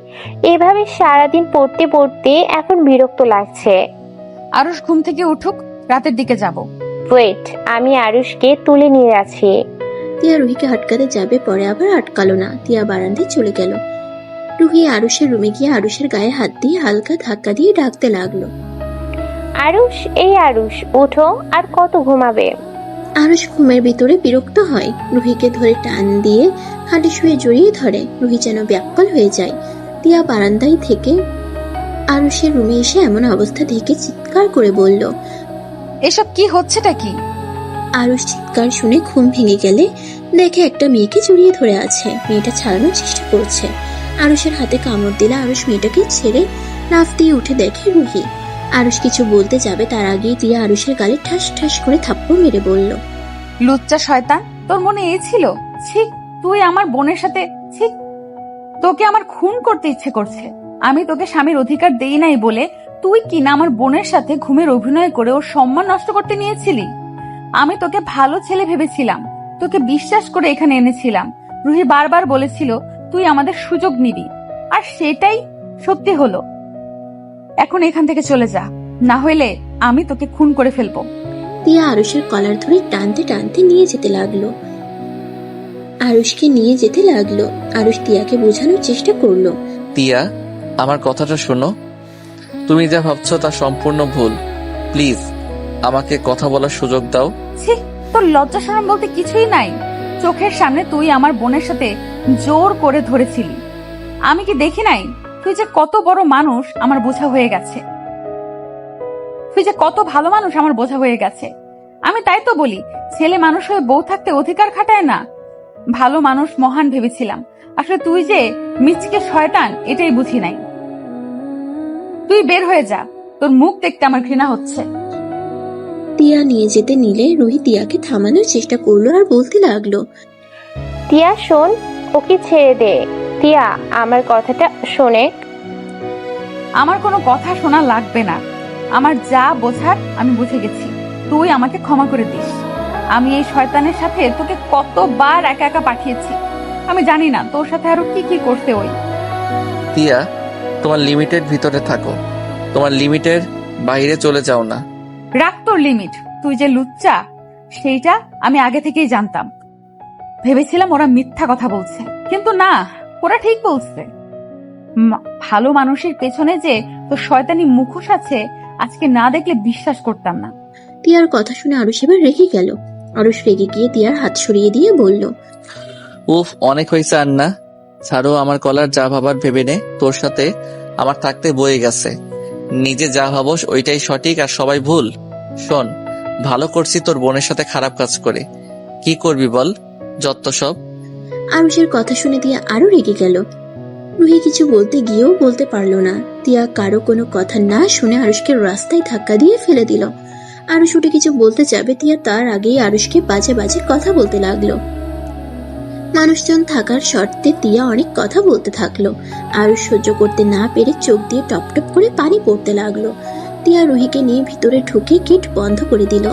S8: এভাবে সারাদিন পড়তে পড়তে এখন বিরক্ত লাগছে।
S5: আরুষ ঘুম থেকে উঠুক, রাতের দিকে যাব।
S8: ওয়েট, আমি আরুষকে তুলে নিয়ে আছি।
S3: তিয়া রুহিকে আটকাতে যাবে, পরে আবার আটকালো না। তিয়া বারান্দায় চলে গেল। রুহি আরুষের রুমে গিয়ে আরুষের গায়ে হাত দিয়ে হালকা ধাক্কা দিয়ে ডাকতে লাগলো,
S8: আরুষ, এই আরুষ, ওঠো, আর কত ঘুমাবে?
S3: আরুষ ঘুমের ভিতরে বিরক্ত হয়। রুহিকে ধরে টান দিয়ে খাটে শুয়ে জড়িয়ে ধরে। রুহি যেন ব্যাকুল হয়ে যায়। তিয়া বারান্দায় থেকে আরুষের রুমে এসে এমন অবস্থা দেখে চিৎকার করে বলল,
S5: এসব কি হচ্ছেটা কি?
S3: আরুষ চিৎকার শুনে ঘুম ভেঙে গেলে দেখে একটা মেয়েকে জড়িয়ে ধরে আছে। মেয়েটা ছাড়ানোর চেষ্টা করছে। আরুষের হাতে কামড় দিলে আরুষ মেয়েটাকে ছেড়ে লাফ দিয়ে উঠে দেখে রুহি। আরুষ কিছু বলতে যাবে, তার আগেই তিয়া আরুষের গালে ঠাস ঠাস করে থাপ্পড় মেরে বলল,
S5: লুচ্চা শয়তান, তোর মনে এই ছিল? ছি, তুই আমার বোনের সাথে, ছি, তোকে আমার খুন করতে ইচ্ছে করছে। আমি তোকে স্বামীর অধিকার দেই নাই বলে তুই কিনা আমার বোনের সাথে ঘুমের অভিনয় করে ওর সম্মান নষ্ট করতে নিয়েছিলি। আমি তোকে ভালো ছেলে ভেবেছিলাম, তোকে বিশ্বাস করে এখানে এনেছিলাম। রুহি বারবার বলেছিল তুই আমাদের সুযোগ নিবি, আর সেটাই সত্যি হলো। এখন এখান থেকে চলে যা, না হইলে আমি তোকে খুন করে ফেলবো।
S3: তিয়া আরুষের কলার ধরে টানতে টানতে নিয়ে যেতে লাগলো। আরুষকে নিয়ে যেতে লাগলো। আরুষ তিয়াকে বোঝানোর চেষ্টা করলো,
S1: তিয়া, আমার কথাটা শোনো। তুমি যা ভাবছো তা সম্পূর্ণ ভুল। প্লিজ আমাকে কথা বলার সুযোগ দাও।
S5: ছি, তোর লজ্জা শরম বলতে কিছুই নাই। চোখের সামনে তুই আমার বোনের সাথে জোর করে ধরেছিলি। আমি কি দেখি নাই তুই যে কত বড় মানুষ আমার বোঝা হয়ে গেছে, তুই যে কত ভালো মানুষ আমার বোঝা হয়ে গেছে। আমি তাই তো বলি, ছেলে মানুষ হয়ে বউ থাকতে অধিকার খাটায় না। ভালো মানুষ মহান ভেবেছিলাম, আসলে তুই যে মিচকে শয়তান এটাই বুঝি নাই। তুই বের হয়ে যা, তোর মুখ দেখতে আমার ঘৃণা হচ্ছে।
S3: তিয়া নিয়ে যেতে নিলে রুহি তিয়াকে থামানোর চেষ্টা করলো আর বলতে লাগলো,
S8: তিয়া শোন, ওকে ছেড়ে দে। তিয়া আমার কথাটা শোনে।
S5: আমার কোনো কথা শোনা লাগবে না, আমার যা বোঝার আমি বুঝে গেছি। তুই আমাকে ক্ষমা করে দিস। আমি এই শয়তানের সাথে তোকে কতবার একা একা পাঠিয়েছি, আমি জানি না তোর সাথে আরো কি কি করতে। ওই
S1: তিয়া, তোমার লিমিটের ভিতরে থাকো, তোমার লিমিটের বাইরে চলে যাও না।
S5: রাখ তোর লিমিট। তুই যে লুচ্চা সেইটা আমি আগে থেকেই জানতাম। ভেবেছিলাম ওরা মিথ্যা কথা বলছে, কিন্তু না, ওরা ঠিক বলছে। ভালো মানুষের পেছনে যে তোর শয়তানি মুখোশ আছে, আজকে না দেখলে বিশ্বাস করতাম না।
S3: তিয়ার কথা শুনে আরুষ এবার রেগে গেল। আরুষ রেগে গিয়ে তিয়ার হাত সরিয়ে দিয়ে বলল,
S1: উফ, অনেক হয়েছে আন্না, ছাড়ো। আমার কলার যা ভাবার ভেবে নে, তোর সাথে আমার থাকতে বয়ে গেছে। নিজে যা ভাবস ওইটাই সঠিক আর সবাই ভুল। শোন, ভালো করছি তোর বোনের সাথে খারাপ কাজ করে, কি করবি বল, যত সব।
S3: আরুষের কথা শুনে তিয়া আরো রেগে গেল। রুহি কিছু বলতে গিয়েও বলতে পারলো না। তিয়া কারো কোনো কথা না শুনে আরুষকে রাস্তায় ধাক্কা দিয়ে ফেলে দিল। আরুষ উঠে কিছু বলতে যাবে, তিয়া তার আগেই আরুষকে বাজে বাজে কথা বলতে লাগলো। মানুষজন থাকার শর্তে তিয়া অনেক কথা বলতে থাকলো। আরুষ সহ্য করতে না পেরে চোখ দিয়ে টপ টপ করে পানি পড়তে লাগলো। তিয়া রুহিকে নিয়ে ভিতরে ঢুকে গেট বন্ধ করে দিল।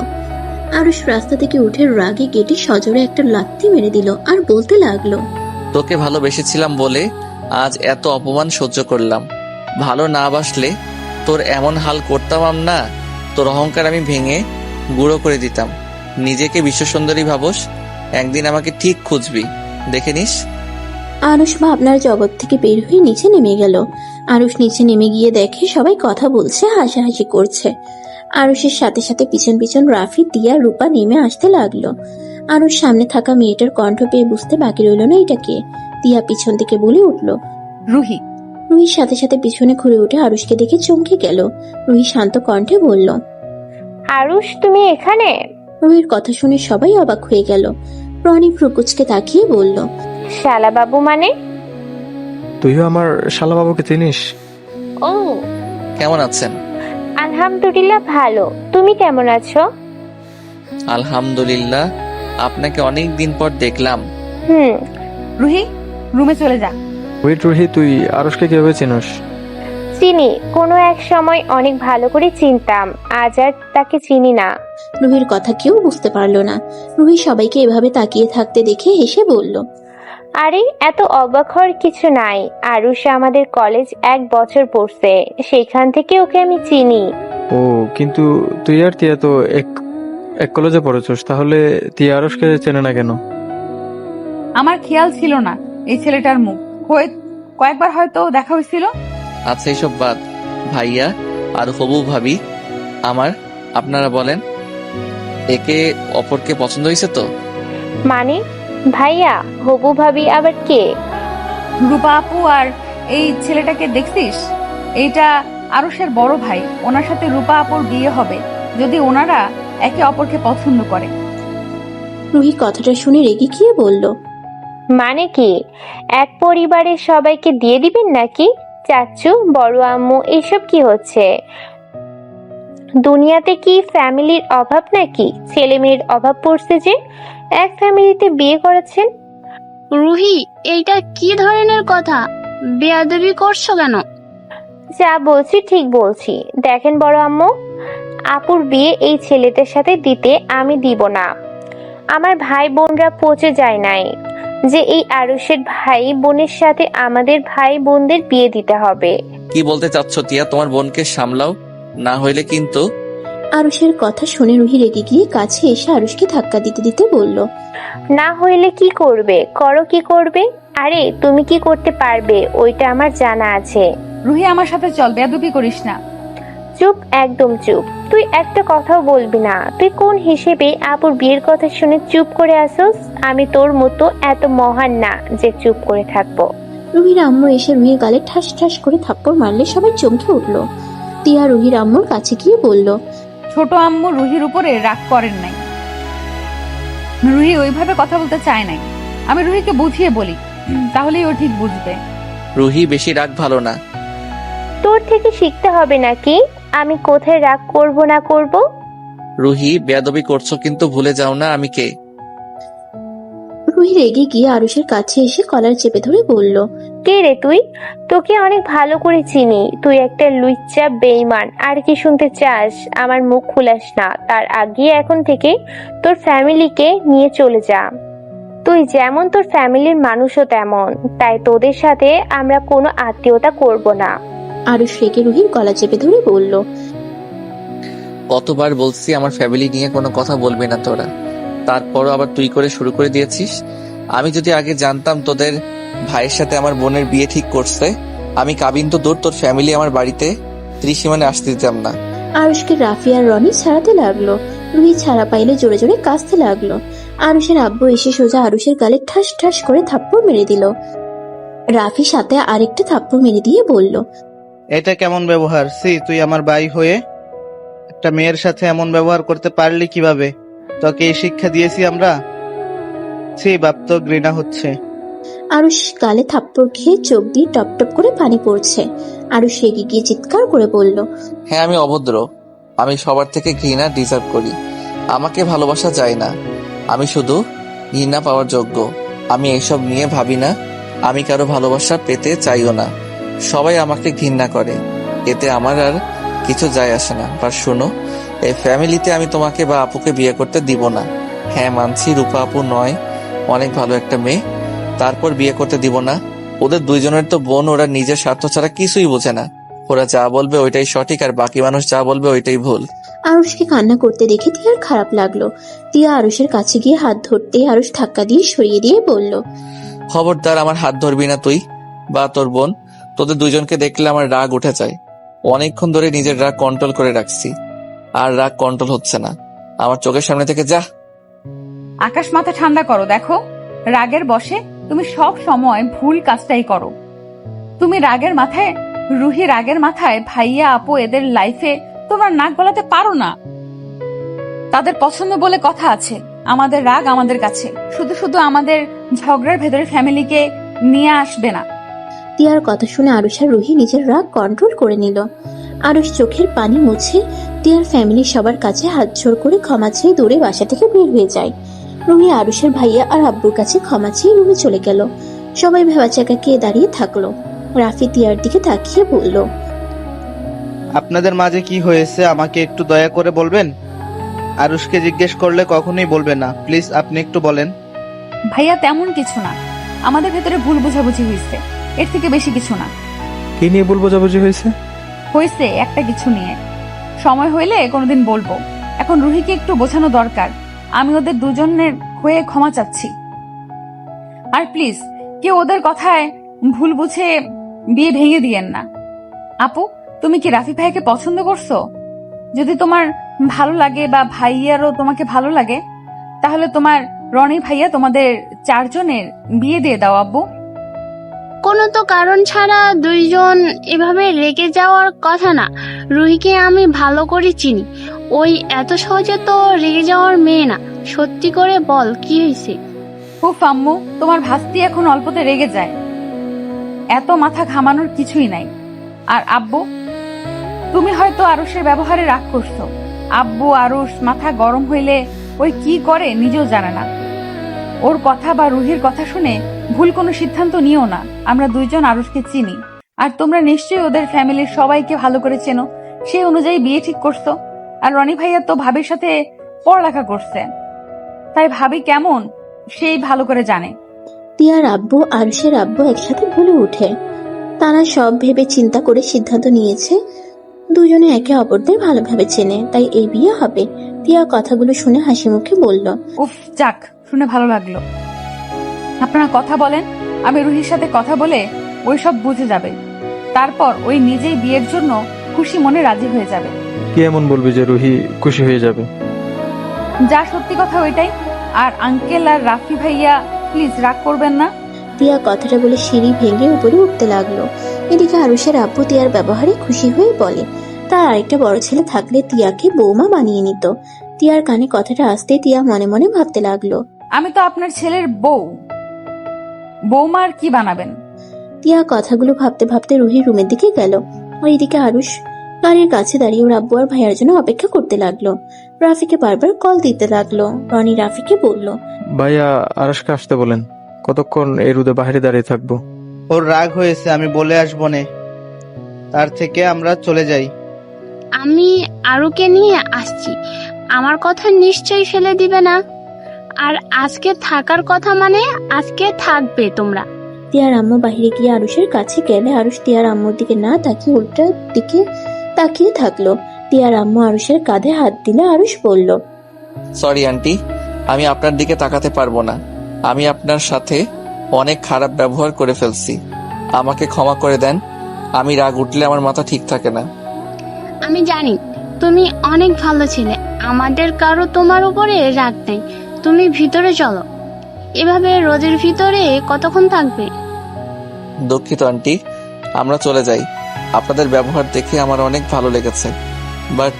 S3: আরুষ রাস্তা থেকে উঠে রাগে গেটে সজোরে একটা লাথি মেরে দিল আর বলতে লাগলো,
S1: তোকে ভালোবেসেছিলাম বলে আজ এত অপমান সহ্য করলাম। ভালো না বাসলে তোর এমন হাল করতাম না। তোর অহংকার আমি ভেঙে গুঁড়ো করে দিতাম। নিজেকে বিশ্বসুন্দরী ভাবস, একদিন আমাকে ঠিক খুঁজবি, দেখে নিস।
S3: আরুষ ভাবনার জগৎ থেকে বের হয়ে নিচে নেমে গেল। আরুষ নিচে নেমে গিয়ে দেখে সবাই কথা বলছে, হাসাহাসি করছে। আরুষের সাথে সাথে পিছন পিছন রাফি, তিয়া, রূপা নেমে আসতে লাগলো। আরুষ সামনে থাকা মেয়েটার কণ্ঠ পেয়ে বুঝতে বাকি রইল না এটা কে। তিয়া পিছন থেকে বলে উঠল,
S5: রুহি।
S3: রুহির সাথে সাথে পিছনে ঘুরে উঠে আরুষকে দেখে চমকে গেল। রুহি শান্ত কণ্ঠে বলল,
S8: আরুষ, তুমি এখানে?
S3: রুহির কথা শুনে সবাই অবাক হয়ে গেল। রনি প্রকুচকে তাকিয়ে বলল,
S8: শালা বাবু মানে?
S2: তুইও আমার শালা বাবুকে চিনিস?
S8: ও,
S1: কেমন আছেন?
S8: আলহামদুলিল্লাহ ভালো। তুমি কেমন আছো?
S1: আলহামদুলিল্লাহ, আপনাকে অনেক দিন পর দেখলাম।
S5: রুহি, রুমে চলে যা।
S2: ওয়েট রুহি, তুই আরুষকে কিভাবে চিনিস?
S8: চিনি, কোনো এক সময় অনেক ভালো করে চিনতাম, আজ আর তাকে চিনি না।
S3: রুহির কথা কেউ বুঝতে পারলো না। রুহি সবাইকে এভাবে তাকিয়ে থাকতে দেখে হেসে বলল,
S8: আরে এত অবাক হওয়ার কিছু নাই। আরুষ আমাদের কলেজ 1 বছর পড়ছে, সেখান থেকে ওকে আমি চিনি।
S2: ও, কিন্তু তুই আর তিয়া তো এক কলেজে পড়েছিস, তাহলে তিয়া আরুষকে চেনে না কেন?
S5: আমার খেয়াল ছিল না এই ছেলেটার মুখ, কয়েকবার হয়তো দেখা হয়েছিল।
S1: আচ্ছা, এইসব বাদ। ভাইয়া আর হবু ভাবি আমার, আপনারা বলেন, একে অপরকে পছন্দ হয়েছে তো?
S8: মানে ভাইয়া, হবু ভাবি আবার কে?
S5: রূপা আপু আর এই ছেলেটাকে দেখছিস? এইটা আরুষের বড় ভাই। ওনার সাথে রূপা আপুর বিয়ে হবে যদি ওনারা একে অপরকে পছন্দ করে।
S3: রুহি কথাটা শুনে রেগে গিয়ে বলল,
S8: মানে কি, এক পরিবারের সবাইকে দিয়ে দিবেন নাকি? চাচু, বড় আম্মু, এসব কি হচ্ছে? দুনিয়াতে কি ফ্যামিলির অভাব নাকি? ছেলে মেয়ের অভাব পড়ছে যে এক ফ্যামিলিতে বিয়ে করেছেন।
S6: রুহি, এইটা কি ধরনের কথা? বেয়াদবি করছো কেন?
S8: যা বলছি ঠিক বলছি। দেখেন বড় আম্মু, আপুর বিয়ে এই ছেলেদের সাথে দিতে আমি দিব না। আমার ভাই বোনরা পচে যায় নাই যে এই আরুষের ভাই বোনের সাথে আমাদের ভাই বোনদের বিয়ে দিতে হবে।
S1: কি বলতে চাচ্ছ তিয়া? তোমার বোনকে সামলাও, না হইলে কিন্তু।
S3: আরুষের কথা শুনে রুহি রেগে গিয়ে কাছে এসে আরুষকে ধাক্কা দিতে দিতে বলল,
S8: না হইলে কি করবে? করো, কি করবে? আরে তুমি কি করতে পারবে ওইটা আমার জানা আছে।
S5: রুহি, আমার সাথে চল, বেয়াদবি করিস না।
S8: চুপ, একদম চুপ। তুই একটা কথাও বলবি না। তুই কোন হিসেবে আপুর বিয়ের কথা শুনে চুপ করে আসোস? আমি তোর মতো এত মহান না যে চুপ করে থাকবো।
S3: রুহির আম্মু এসে রুহির গালে ঠাস ঠাস করে থাপ্পড় মারলে সবাই চমকে উঠল। তিয়া রুহির আম্মুর কাছে গিয়ে বলল,
S5: ছোট আম্মু রুহির উপরে রাগ করেন নাই। রুহি ওইভাবে কথা বলতে চায় নাই। আমি রুহিকে বুঝিয়ে বলি, তাহলেই ও ঠিক বুঝবে।
S1: রুহি বেশি রাগ ভালো না।
S8: তোর থেকে শিখতে হবে নাকি আমি কোথায় রাগ করব না করব?
S1: রুহি বেয়াদবি করছো, কিন্তু ভুলে যাও না আমি কে।
S3: রুহি রেগে গিয়ে আরুষের কাছে এসে কলার চেপে ধরে বলল,
S8: কে রে তুই? তোকে অনেক ভালো করে চিনি। তুই একটা লুচ্চা বেঈমান। আর কি শুনতে চাস? আমার মুখ খুলাস না। তার আগে এখন থেকে তোর ফ্যামিলিকে নিয়ে চলে যা। তুই যেমন তোর ফ্যামিলির মানুষও তেমন। তাই তোদের সাথে আমরা কোনো আত্মীয়তা করব না।
S3: আরুষ রেগে রুহির গলা চেপে ধরে বলল,
S1: কতবার বলছি আমার ফ্যামিলি নিয়ে কোনো কথা বলবি না তোরা, তারপরও আবার তুই করে শুরু করে দিয়েছিস। আমি যদি আগে জানতাম তোদের ভাইয়ের সাথে আমার বোনের বিয়ে ঠিক করছে, আমি কাবিন তো দূর, তোর ফ্যামিলি আমার বাড়িতে ত্রিসীমানে আসতে দিতাম না।
S3: আরুষকে রাফি আর রনি ছাড়াতে লাগলো। রুহি ছাড়া পাইলে জোরে জোরে কাঁচতে লাগলো। আরুষের আব্বু এসে সোজা আরুষের গালে ঠাস ঠাস করে থাপ্পড় মেরে দিল। রাফি সাথে আরেকটা থাপ্পড় মেরে দিয়ে বলল,
S4: এটা কেমন ব্যবহার? তুই আমার ভাই হয়ে একটা মেয়ের সাথে এমন ব্যবহার করতে পারলি কিভাবে? তোকে এই শিক্ষা দিয়েছি আমরা? বাপ, তো ঘৃণা হচ্ছে।
S3: আরুষ গালে থাপ্পড় খেয়ে চোখ দিয়ে টপ টপ করে পানি পড়ছে। আরুষ রেগে গিয়ে চিৎকার করে বলল,
S1: হ্যাঁ আমি অভদ্র, আমি সবার থেকে ঘৃণা ডিজার্ভ করি। আমাকে ভালোবাসা যায় না, আমি শুধু ঘৃণা পাওয়ার যোগ্য। আমি এসব নিয়ে ভাবি না, আমি কারো ভালোবাসা পেতে চাইও না। সবাই আমাকে ঘৃণা করে, এতে আমার আর কিছু যায় আসে না। আর শোনো, এই ফ্যামিলিতে আমি তোমাকে বা আপুকে বিয়ে করতে দিব না। হ্যাঁ মানছি রূপা আপু নয়, অনেক ভালো একটা মেয়ে, তারপর বিয়ে করতে দিব না। ওদের দুইজনের তো বোন, ওরা নিজের স্বার্থ ছাড়া কিছুই বোঝে না। ওরা যা বলবে ওইটাই সঠিক, আর বাকি মানুষ যা বলবে ওইটাই ভুল।
S3: আরুষকে কান্না করতে দেখে তিয়ার খারাপ লাগলো। তিয়া আরুষের কাছে গিয়ে হাত ধরতে আরুষ ধাক্কা দিয়ে সরিয়ে দিয়ে বলল,
S1: খবরদার আমার হাত ধরবি না তুই বা তোর বোন। তোদের দুইজনকে দেখলে আমার রাগ উঠে যায়। অনেকক্ষণ ধরে নিজের রাগ কন্ট্রোল করে রাখছি, আর রাগ কন্ট্রোল হচ্ছে না। আমার চোখের সামনে থেকে যা।
S5: আকাশ মাথা ঠান্ডা করো। দেখো, রাগের বশে তুমি সব সময় ভুল কাজটাই করো। তুমি রাগের মাথায়, রুহি রাগের মাথায় ভাইয়া আপু এদের লাইফে তোমরা নাক গলাতে পারো না। তাদের পছন্দ বলে কথা আছে। আমাদের রাগ আমাদের কাছে, শুধু শুধু আমাদের ঝগড়ার ভেতরে ফ্যামিলিকে নিয়ে আসবে না।
S3: তিয়ার কথা শুনে আরুষ আর রুহি নিজের রাগ কন্ট্রোল করে নিল। আরুষ চোখের পানি মুছে তিয়ার ফ্যামিলির সবার কাছে হাত জোড় করে ক্ষমা চেয়ে দৌড়ে বাসা থেকে বের হয়ে যায়। রুহি আরুষের ভাইয়া আর আব্বুর কাছে ক্ষমা চেয়ে রুমে চলে গেল। সবাই ভেবাচাকা কে দাঁড়িয়ে থাকলো। রাফি তিয়ার দিকে তাকিয়ে বলল,
S4: আপনাদের মাঝে কি হয়েছে আমাকে একটু দয়া করে বলবেন? আরুষকে জিজ্ঞেস করলে কখনোই বলবে না, প্লিজ আপনি একটু বলেন।
S5: ভাইয়া তেমন কিছু না, আমাদের ভেতরে ভুল বোঝাবুঝি হয়েছে, এর থেকে বেশি কিছু না।
S2: কি নিয়ে ভুল বোঝাবুঝি হয়েছে?
S5: হয়েছে একটা কিছু নিয়ে, সময় হইলে কোনোদিন বলবো। এখন রুহিকে একটু বোঝানো দরকার। আমি ওদের দুজনের হয়ে ক্ষমা চাচ্ছি। আর প্লিজ কেউ ওদের কথায় ভুল বুঝে বিয়ে ভেঙে দিয়েন না। আপু, তুমি কি রাফি ভাইকে পছন্দ করছো? যদি তোমার ভালো লাগে বা ভাইয়ারও তোমাকে ভালো লাগে, তাহলে তোমার রনি ভাইয়া তোমাদের চারজনের বিয়ে দিয়ে দাও আব্বু।
S6: কোনো তো কারণ ছাড়া দুইজন এভাবে রেগে যাওয়ার কথা না। রুহিকে আমি ভালো করে চিনি, ওই এত সহজে তো রেগে যাওয়ার মেয়ে না। সত্যি করে বল, কি হয়েছে?
S5: উফ আম্মু, তোমার ভাস্তি এখন অল্পতে রেগে যায়, এত মাথা ঘামানোর কিছুই নাই। আর আব্বু, তুমি হয়তো আরুষের ব্যবহারে রাগ করছো। আব্বু আরুষ মাথা গরম হইলে ওই কি করে নিজেও জানে না। ওর কথা বা রুহির কথা শুনে ভুল কোনো সিদ্ধান্ত নিও না। আমরা দুইজন আরুষকে চিনি, আর তোমরা নিশ্চয়ই ওদের ফ্যামিলির সবাইকে ভালো করে চেনো। সেই অনুযায়ী বিয়ে ঠিক করছো। আর রনি ভাইয়া তো ভাবির সাথে পড়ালেখা করছে, তাই ভাবি কেমন সেই ভালো করে জানে।
S3: তিয়ার আব্বু আরুষের আব্বু একসাথে বলে উঠে। তারা সব ভেবে চিন্তা করে সিদ্ধান্ত নিয়েছে দুজনে একে অপরদের ভালোভাবে চেনে, তাই এই বিয়ে হবে। তিয়া কথাগুলো শুনে হাসি মুখে বলল,
S5: উফ, যাক, শুনে ভালো লাগলো। আপনারা কথা বলেন, আমি রুহির সাথে কথা বলে ওই সব বুঝে যাবে। তারপর ওই নিজেই বিয়ের জন্য খুশি মনে রাজি হয়ে যাবে।
S2: কি এমন বলবি যে রুহি খুশি হয়ে যাবে?
S5: যা সত্যি কথা ওইটাই। আর আঙ্কেল আর রাফি ভাইয়া প্লিজ রাগ করবেন না।
S3: তিয়া কথাটা বলে সিঁড়ি ভেঙে উপরে উঠতে লাগলো। এদিকে আরুষের আব্বু তিয়ার ব্যবহারে খুশি হয়ে বলে তার আরেকটা বড় ছেলে থাকলে তিয়াকে বৌমা বানিয়ে নিত। তিয়ার কানে কথাটা আসতে তিয়া মনে মনে ভাবতে লাগলো,
S5: আমি তো আপনার ছেলের বউ, বৌমা আর কি বানাবেন।
S3: তিয়া কথাগুলো ভাবতে ভাবতে রুহির রুমের দিকে গেল। আর এদিকে আরুষ গাড়ির কাছে দাঁড়িয়ে ওর আব্বু আর ভাইয়ার জন্য অপেক্ষা করতে লাগলো। রাফিকে বারবার কল দিতে লাগলো। রনি রাফিকে বলল,
S2: ভাইয়া আরশকে আসতে বলেন, কতক্ষণ এই রোদে বাইরে দাঁড়িয়ে থাকবো?
S4: ওর রাগ হয়েছে, আমি বলে আসবো নে, তার থেকে আমরা চলে যাই।
S6: আমি আরুকে নিয়ে আসছি, আমার কথা নিশ্চয়ই ফেলে দিবে না। আর আজকে থাকার কথা মানে আজকে থাকবে তোমরা।
S3: তিয়ার আম্মু বাহিরে গিয়ে আরুষের কাছে গেলে আরুষ তিয়ার আম্মুর দিকে না তাকিয়ে উল্টা দিকে তাকিয়ে থাকলো। তিয়ার আম্মু আরুষের কাঁধে হাত দিলে আরুষ বলল,
S1: সরি আন্টি, আমি আপনার দিকে তাকাতে পারবো না। আমি আপনার সাথে অনেক খারাপ ব্যবহার করে ফেলছি, আমাকে ক্ষমা করে দেন। আমি রাগ উঠলে আমার মাথা ঠিক থাকে না।
S6: আমি জানি তুমি অনেক ভালো ছেলে, আমাদের কারো তোমার উপরে রাগ নেই। তুমি ভিতরে চলো, এভাবে রোদের ভিতরে কতক্ষণ থাকবে?
S1: দুঃখিত আন্টি, আমরা চলে যাই। আপনাদের ব্যবহার দেখে আমার অনেক ভালো লেগেছে, বাট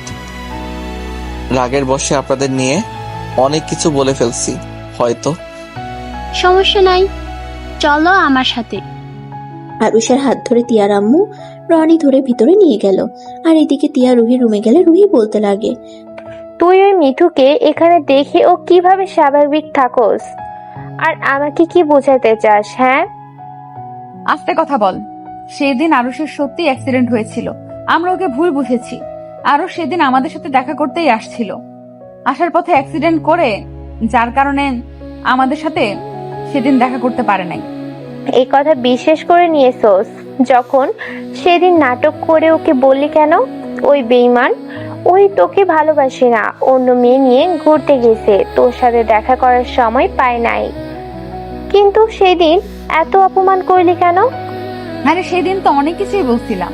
S1: রাগের বশে আপনাদের নিয়ে অনেক কিছু বলে ফেলছি হয়তো।
S6: সমস্যা নাই, চলো আমার সাথে।
S3: আরুষের হাত ধরে তিয়ার আম্মু রনি ধরে ভিতরে নিয়ে গেল। আর এদিকে তিয়া রুহির রুমে গেলে রুহি বলতে লাগে,
S8: তুই ওই মিঠুকে এখানে দেখে ও কিভাবে স্বাভাবিক থাকোস? আর আমাকে কি বোঝাতে চাস? হ্যাঁ,
S5: আস্তে কথা বল। সেদিন আরুষের সত্যি অ্যাক্সিডেন্ট হয়েছিল, আমরা ওকে ভুল বুঝেছি। আরো সেদিন আমাদের সাথে দেখা করতেই আসছিল, আসার পথে অ্যাক্সিডেন্ট করে, যার কারণে আমাদের সাথে সেদিন দেখা করতে পারে নাই।
S8: এই কথা বিশ্বাস করে নিয়েছোস? যখন সেদিন নাটক করে ওকে বললি কেন? ওই বেঈমান, ওই তোকে ভালোবাসে না, অন্য মেয়ে নিয়ে ঘুরতে গেছে, তোর সাথে দেখা করার সময় পায় নাই। কিন্তু সেদিন এত অপমান করলি কেন?
S5: আরে সেদিন তো অনেক কিছুই বলছিলাম।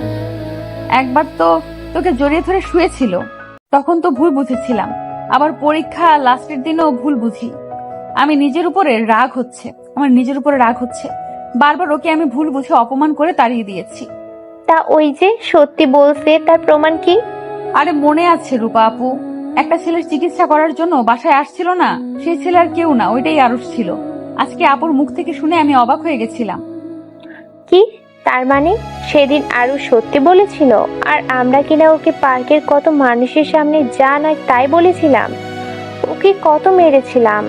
S5: একবার তো তোকে জড়িয়ে ধরে শুয়েছিল, তখন তো ভুল বুঝেছিলাম। আবার পরীক্ষা লাস্টের দিনও ভুল বুঝি। আমি নিজের উপরে রাগ হচ্ছে, আমার নিজের উপরে রাগ হচ্ছে। বারবার ওকে আমি ভুল বুঝে অপমান করে তাড়িয়ে দিয়েছি।
S8: তা ওই যে সত্যি বলছে, তার প্রমাণ কি?
S5: আরে মনে আছে রূপা আপু, একটা ছেলের চিকিৎসা করার জন্য বাসায় আসছিল না, সেই ছেলে আর কেউ না, ওইটাই আরুষ ছিল। আজকে আপুর মুখ থেকে শুনে আমি অবাক হয়ে গেছিলাম।
S8: কি তার মানে সেদিন আরো সত্যি বলেছিল? আর আমরা কিনা ওকে পার্কের কত মানুষের সামনে যা নয় তাই বলেছিলাম, ওকে কত মেরেছিলাম।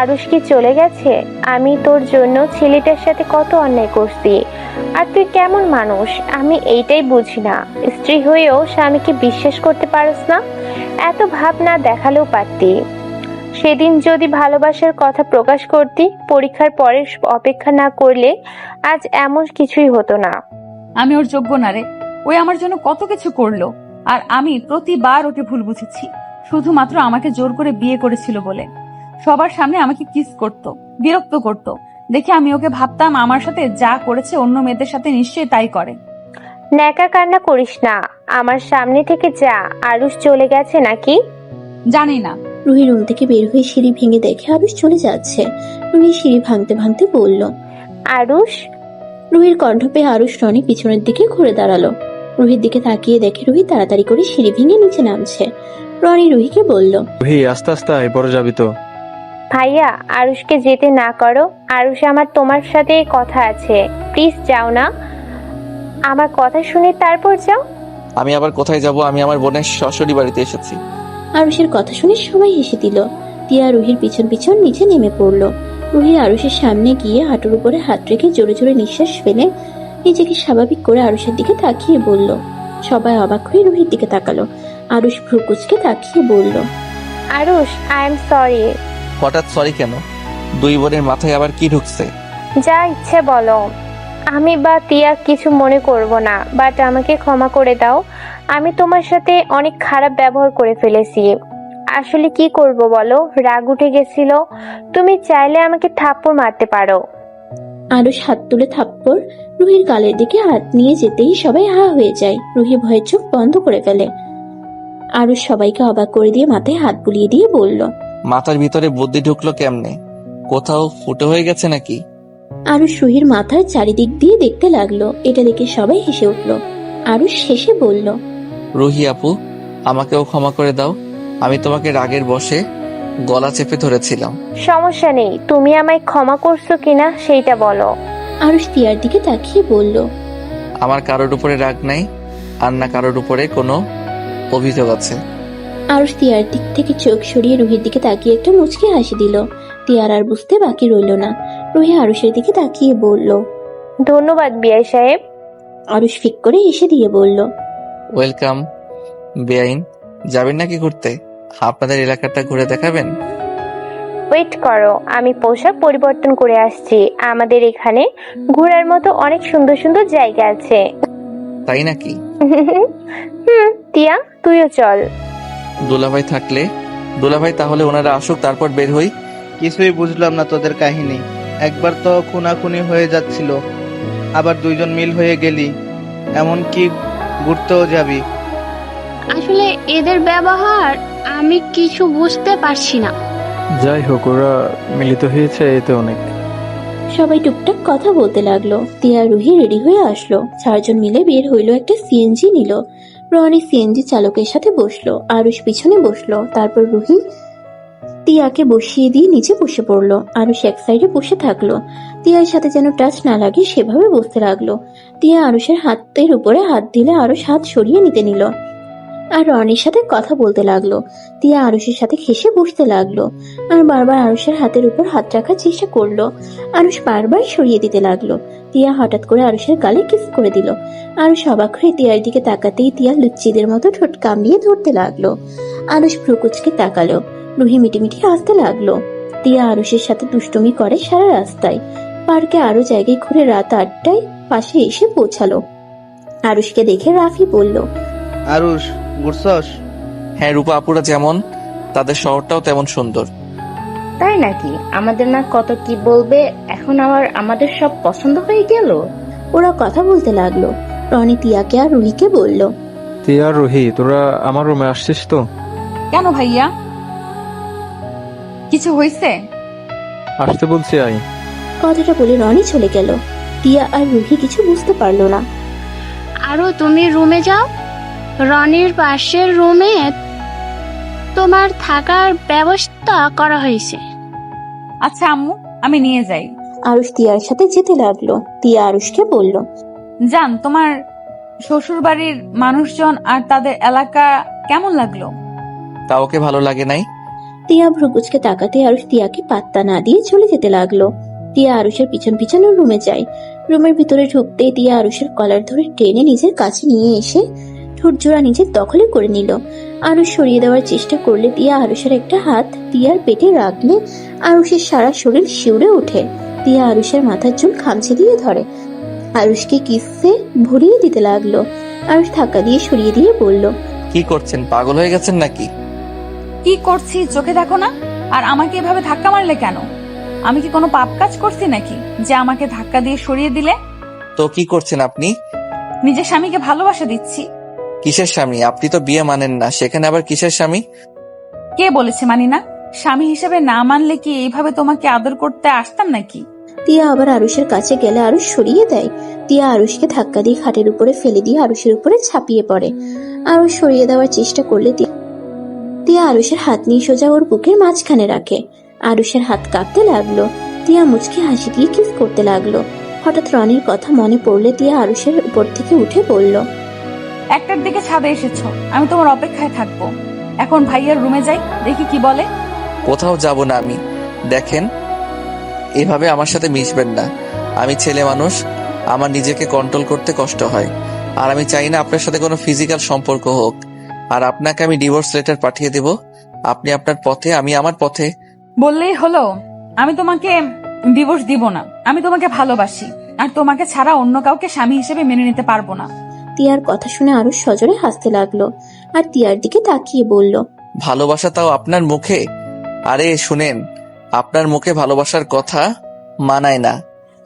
S8: আরুষ কি চলে গেছে? আমি তোর জন্য ছেলেটার সাথে কত অন্যায় করছি, আর তুই কেমন মানুষ আমি এইটাই বুঝি না। স্ত্রী হয়েও স্বামীকে বিশ্বাস করতে পারস না? এত ভাব না দেখালেও পারতি। সেদিন যদি ভালোবাসার কথা প্রকাশ করতি, পরীক্ষার পরে অপেক্ষা না করলে আজ এমন কিছুই হতো না।
S5: আমি ওর যোগ্য না রে, ওই আমার জন্য কত কিছু করলো, আর আমি প্রতিবার ওকে ভুল বুঝেছি, শুধুমাত্র আমাকে জোর করে বিয়ে করেছিল বলে। সবার সামনে আমাকে কিস করত, বিরক্ত করত, দেখে আমি ওকে ভাবতাম আমার সাথে যা করেছে অন্য মেয়েদের সাথে নিশ্চয়ই তাই করে।
S8: ন্যাকা কান্না করিস না, আমার সামনে থেকে যা। আরুষ চলে গেছে নাকি?
S5: জানি না।
S3: রুহি রুম থেকে বের হয়ে সিঁড়ি ভেঙে দেখে আরুষ চলে যাচ্ছে। রুহি সিঁড়ি ভাঙতে ভাঙতে বলল,
S8: আরুষ।
S3: রুহির কণ্ঠ পেয়ে আরুষ রনি পিছনের দিকে ঘুরে দাঁড়ালো। রুহির দিকে তাকিয়ে দেখে রুহি তাড়াতাড়ি করে সিঁড়ি ভেঙে নিচে নামছে। রনি রুহিকে বলল,
S2: রুহি আস্তে আস্তে আয়, বড় যাবি তো।
S8: ভাইয়া আরুষকে যেতে না করো। আরুষ, আমার তোমার সাথে কথা আছে, প্লিজ যাও না। আমার কথা শুনে তারপর যাও।
S1: আমি আবার কোথায় যাব? আমি আমার বোনের শ্বশুরি বাড়িতে এসেছি।
S3: আরুষের কথা শুনে সবাই হেসে দিল। তিয়া রুহির পিছন পিছন নিচে নেমে পড়ল। রুহি আরুষের সামনে গিয়ে হাঁটুর উপরে হাত রেখে জোরে জোরে নিঃশ্বাস ফেলে নিজেকে স্বাভাবিক করে আরুষের দিকে তাকিয়ে বলল। সবাই অবাক হয়ে রুহির দিকে তাকালো। আরুষ ভ্রুকুচকে তাকিয়ে বলল,
S8: আরুষ, আই এম সরি।
S1: হঠাৎ সরি কেন? দুই বোনের মাথায় আবার কি ঢুকছে?
S8: যা ইচ্ছে বলো, আমি বা তিয়া কিছু মনে করব না, বাট আমাকে ক্ষমা করে দাও। আমি তোমার সাথে অনেক খারাপ ব্যবহার করে ফেলেছি। আসলে কি করব বলো, রাগ উঠে গেছিল। তুমি চাইলে আমাকে থাপ্পড় মারতে পারো।
S3: আরুষ হাত তুলে থাপ্পড় রুহির গালের দিকে হাত নিয়ে যেতেই সবাই হা হয়ে যায়। রুহি ভয়ে চোখ বন্ধ করে ফেলে। আরুষ সবাইকে অবাক করে দিয়ে মাথায় হাত বুলিয়ে দিয়ে বলল,
S1: মাথার ভিতরে বুদ্ধি ঢুকলো কেমনে? কোথাও ফুটো হয়ে গেছে নাকি?
S3: আরুষ রুহির মাথার চারিদিক দিয়ে দেখতে লাগলো। এটা দেখে সবাই হেসে উঠল। আরুষ শেষে বলল,
S1: রুহি আপু, আমাকেও ক্ষমা করে দাও। আমি তোমাকে রাগের বশে গলা চেপে ধরেছিলাম।
S8: সমস্যা নেই, তুমি আমায় ক্ষমা করছো কিনা সেইটা বলো।
S3: আরুষ তিয়ার দিকে তাকিয়ে বলল,
S1: আমার কারোর উপরে রাগ নাই, আর না কারোর উপরে কোনো অভিযোগ আছে।
S3: আরুষ তিয়ার দিক থেকে চোখ সরিয়ে রুহির দিকে তাকিয়ে একটা মুচকি হাসি দিল। তিয়ার আর বুঝতে বাকি রইল না। রুহি আরুষের দিকে তাকিয়ে বলল,
S8: ধন্যবাদ বিআই সাহেব।
S3: আরুষ ফিক করে হেসে দিয়ে বলল,
S1: ওয়েলকাম। বেআইন, যাবেন নাকি ঘুরতে? আপনাদের এলাকাটা ঘুরে দেখাবেন?
S8: ওয়েট করো, আমি পোশাক পরিবর্তন করে আসছি। আমাদের এখানে ঘোরার মতো অনেক সুন্দর সুন্দর জায়গা আছে।
S1: তাই নাকি?
S8: টিয়া, তুইও চল।
S1: দুলাভাই থাকলে? দুলাভাই তাহলে ওনারা আসুক, তারপর বের হই।
S4: কিছুই বুঝলাম না তোদের কাহিনী। একবার তো খুনাখুনি হয়ে যাচ্ছিল, আবার দুইজন মিল হয়ে গেলি, এমন কি ঘুরতেও যাবি?
S6: আসলে এদের ব্যবহার আমি কিছু বুঝতে পারছি না।
S2: যাই হোক, ওরা মিলিত হয়েছে এতে অনেক।
S3: সবাই টুকটাক কথা বলতে লাগলো। তিয়া রুহি রেডি হয়ে আসলো। 4 জন মিলে বের হইলো। একটা সিএনজি নিল। রনি সিএনজি চালকের সাথে বসলো। আরুষ পিছনে বসলো। তারপর রুহি তিয়াকে বসিয়ে দিয়ে নিচে বসে পড়লো। আরুষ এক সাইডে বসে থাকলো। তিয়ার সাথে যেন টাচ না লাগে সেভাবে বসতে লাগলো। তিয়া আরুষের হাতের উপরে হাত দিলে আরুষ হাত সরিয়ে নিতে নিল আর রনির সাথে কথা বলতে লাগলো। তিয়া আরুষের সাথে ঘেঁষে বসতে লাগলো আর বারবার আরুষের হাতের উপর হাত রাখার চেষ্টা করলো। আরুষ বারবার সরিয়ে দিতে লাগলো। তিয়া হঠাৎ করে আরুষের গালে কিস করে দিল। আরুষ অবাক হয়ে তিয়ার দিকে তাকাতেই তিয়া লুচ্চিদের মতো ঠোঁট কামড়িয়ে ধরতে লাগলো। আরুষ ভ্রুকুচকে তাকালো। রুহি মিটিমিটি হাসতে লাগলো। তিয়া আরুষের সাথে দুষ্টুমি করে সারা রাস্তায়। পার্কে আরো জায়গায় ঘুরে রাত 8টায় পাশে এসে পৌঁছালো। আরুষকে দেখে রাফি বলল,
S4: আরুষ, ঘুরছস?
S1: হ্যাঁ, রূপা আপুরা যেমন, তাদের শহরটাও তেমন সুন্দর।
S9: তাই নাকি? আমাদের না কত কি বলবে, এখন আবার আমাদের সব পছন্দ হয়ে গেল।
S3: ওরা কথা বলতে লাগলো। রনি তিয়াকে আর রুহিকে বলল,
S2: তিয়া আর রুহি, তোরা আমার রুমে আসছিস তো?
S5: কেন ভাইয়া, কিছু হয়েছে?
S2: আসতে বলছি, আই।
S3: কথাটা বলে রনি চলে গেল। তিয়া আর রুহি কিছু বুঝতে পারলো না।
S6: আরো তুমি রুমে যাও, রনির পাশের রুমে তোমার থাকার ব্যবস্থা করা হয়েছে।
S5: আচ্ছা আম্মু, আমি নিয়ে যাই।
S3: আরুষ তিয়ার সাথে যেতে লাগলো। তিয়া আরুষকে বলল,
S5: জান, তোমার শ্বশুর বাড়ির মানুষজন আর তাদের এলাকা কেমন লাগলো?
S1: তা ওকে ভালো লাগে নাই?
S3: তিয়া ভ্রুকুচকে তাকাতে আরুষ তিয়াকে পাত্তা না দিয়ে চলে যেতে লাগলো। তিয়া আরুষের পিছন পিছন রুমে যায়। রুমের ভিতরে ঢুকতেই তিয়া আরুষের কলার ধরে টেনে নিজের কাছে নিয়ে এসে ঠোঁট জোড়া নিজের দখলে করে নিল। আরুষ সরিয়ে দেওয়ার চেষ্টা করলে তিয়া আরুষের একটা হাত তিয়ার পেটে রাখলে আরুষের সারা শরীর শিউরে ওঠে। তিয়া আরুষের মাথার চুল খামচে দিয়ে ধরে। আরুষকে কিসে ভরিয়ে দিতে লাগলো। আরুষ ধাক্কা দিয়ে সরিয়ে দিয়ে বলল,
S1: কি করছেন? পাগল হয়ে গেছেন নাকি?
S5: কি করছি চোখে দেখো না? আর আমাকে এভাবে ধাক্কা মারলে কেন? আমি কি কোনো পাপ কাজ করছি নাকি যে আমাকে ধাক্কা দিয়ে সরিয়ে দিলে?
S1: তো কি করছেন আপনি?
S5: নিজের স্বামীকে ভালোবাসা দিচ্ছি।
S1: কিসের স্বামী? আপনি তো বিয়ে মানেন না, সেখানে আবার কিসের স্বামী?
S5: কে বলেছে মানি না? স্বামী হিসেবে না মানলে কি এইভাবে তোমাকে আদর করতে আসতাম নাকি?
S3: তিয়া আবার আরুষের কাছে গেলে আরুষ সরিয়ে দেয়। তিয়া আরুষকে ধাক্কা দিয়ে খাটের উপরে ফেলে দিয়ে আরুষের উপরে ঝাঁপিয়ে পড়ে। আরুষ সরিয়ে দেওয়ার চেষ্টা করলে তিয়া আরুষের হাত নিয়ে সোজা ওর বুকের মাঝখানে রাখে। আরুষের হাত কাঁপতে লাগলো। তিয়া মুচকি হাসি দিয়ে কিস করতে লাগলো। হঠাৎ রনির কথা মনে পড়লে তিয়া আরুষের উপর থেকে উঠে বলল,
S5: 1টার দিকে ছাদে এসেছো, আমি তোমার অপেক্ষায় থাকবো। এখন ভাইয়ার রুমে যাই, দেখি কি বলে।
S1: কোথাও যাব না আমি। দেখেন, এভাবে আমার সাথে মিশবেন না। আমি ছেলে মানুষ, আমার নিজেকে কন্ট্রোল করতে কষ্ট হয়। আর আমি চাই না আপনার সাথে কোনো ফিজিক্যাল সম্পর্ক হোক। আর আপনাকে আমি ডিভোর্স লেটার পাঠিয়ে দেব। আপনি আপনার পথে, আমি আমার পথে।
S5: বললেই হলো? আমি তোমাকে ডিভোর্স দিব না। আমি তোমাকে ভালোবাসি, আর তোমাকে ছাড়া অন্য কাউকে স্বামী হিসেবে মেনে নিতে পারবো না।
S3: তিয়ার কথা শুনে আরুষ সজোরে হাসতে লাগলো আর তিয়ার দিকে তাকিয়ে বলল,
S1: ভালোবাসা তাও আপনার মুখে? আরে শুনেন, আপনার মুখে ভালোবাসার কথা মানায় না।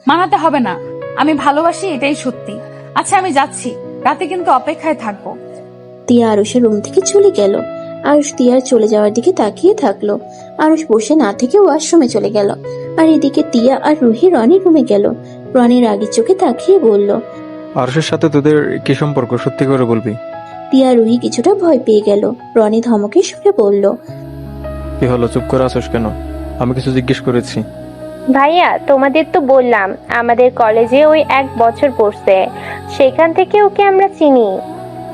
S5: মানাতে হবে না, আমি ভালোবাসি, এটাই সত্যি। আচ্ছা আমি যাচ্ছি, রাতে কিন্তু অপেক্ষায় থাকবো।
S3: তিয়া আরুষের রুম থেকে চলে গেল। আরুষ তিয়ার চলে যাওয়ার দিকে তাকিয়ে থাকলো। আরুষ বসে না থেকে ওয়াশরুমে চলে গেল। আর এদিকে তিয়া আর রুহি রনির রুমে গেল। রনি রাগী চোখে তাকিয়ে বলল।
S2: আরুষের সাথে তোদের কি সম্পর্ক, সত্যি করে বলবি?
S3: তিয়া রুহি কিছুটা ভয় পেয়ে গেল। রনি ধমকে সুরে বলল।
S2: কি হলো, চুপ করে আছোস কেন? আমি কিছু জিজ্ঞেস করেছি।
S8: ভাইয়া, তোমাদের তো বললাম আমাদের কলেজে ওই 1 বছর পড়ছে, সেখান থেকে ওকে আমরা চিনি।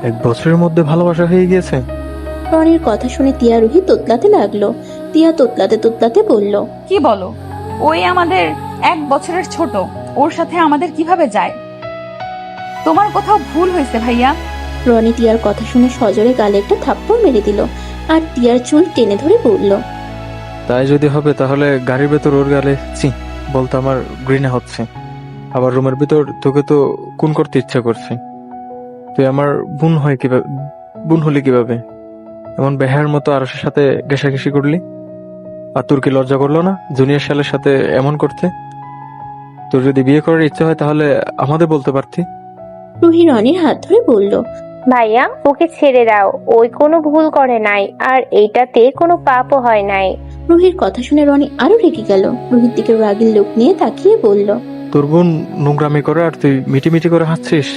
S2: 1 বছরের মধ্যে ভালোবাসা হয়ে গিয়েছে?
S3: রনির কথা শুনে তিয়া রুহি তোতলাতে লাগলো। তিয়া তোতলাতে তোতলাতে বলল।
S5: কি বলো? ওই আমাদের 1 বছরের ছোট, ওর সাথে আমাদের কিভাবে যায়? তোমার কোথাও ভুল হয়েছে ভাইয়া।
S3: রনি তিয়ার কথা শুনে সজোরে গালে একটা থাপ্পড় মেরে দিল আর তিয়ার চুল টেনে ধরে বলল।
S2: তাই যদি হবে তাহলে গাড়ির ভেতর ওর গালে বলতে আমার ঘৃণা হচ্ছে। আবার রুমের ভিতর তোকে তো খুন করতে ইচ্ছা করছে। তুই আমার বোন হলি কিভাবে? এমন বেহার মতো আরশের সাথে ঘেঁষাঘেঁষি করলি। আর তোর কি লজ্জা করলো না জুনিয়র শালের সাথে এমন করতে? তোর যদি বিয়ে করার ইচ্ছা হয় তাহলে আমাদের বলতে পারতি।
S3: রুহি রনির হাত ধরে বলল।
S8: ভাইয়া, ওকে ছেড়ে দাও, ওই কোনো ভুল করে নাই, আর এইটাতে কোনো পাপও হয় নাই।
S3: রুহির কথা শুনে রনি আরো রেগে গেল। রুহির দিকে রাগের লোক নিয়ে তাকিয়ে বলল।
S2: তোর বোন নোংরামি করে আর তুই মিটিমিটি করে হাসছিস।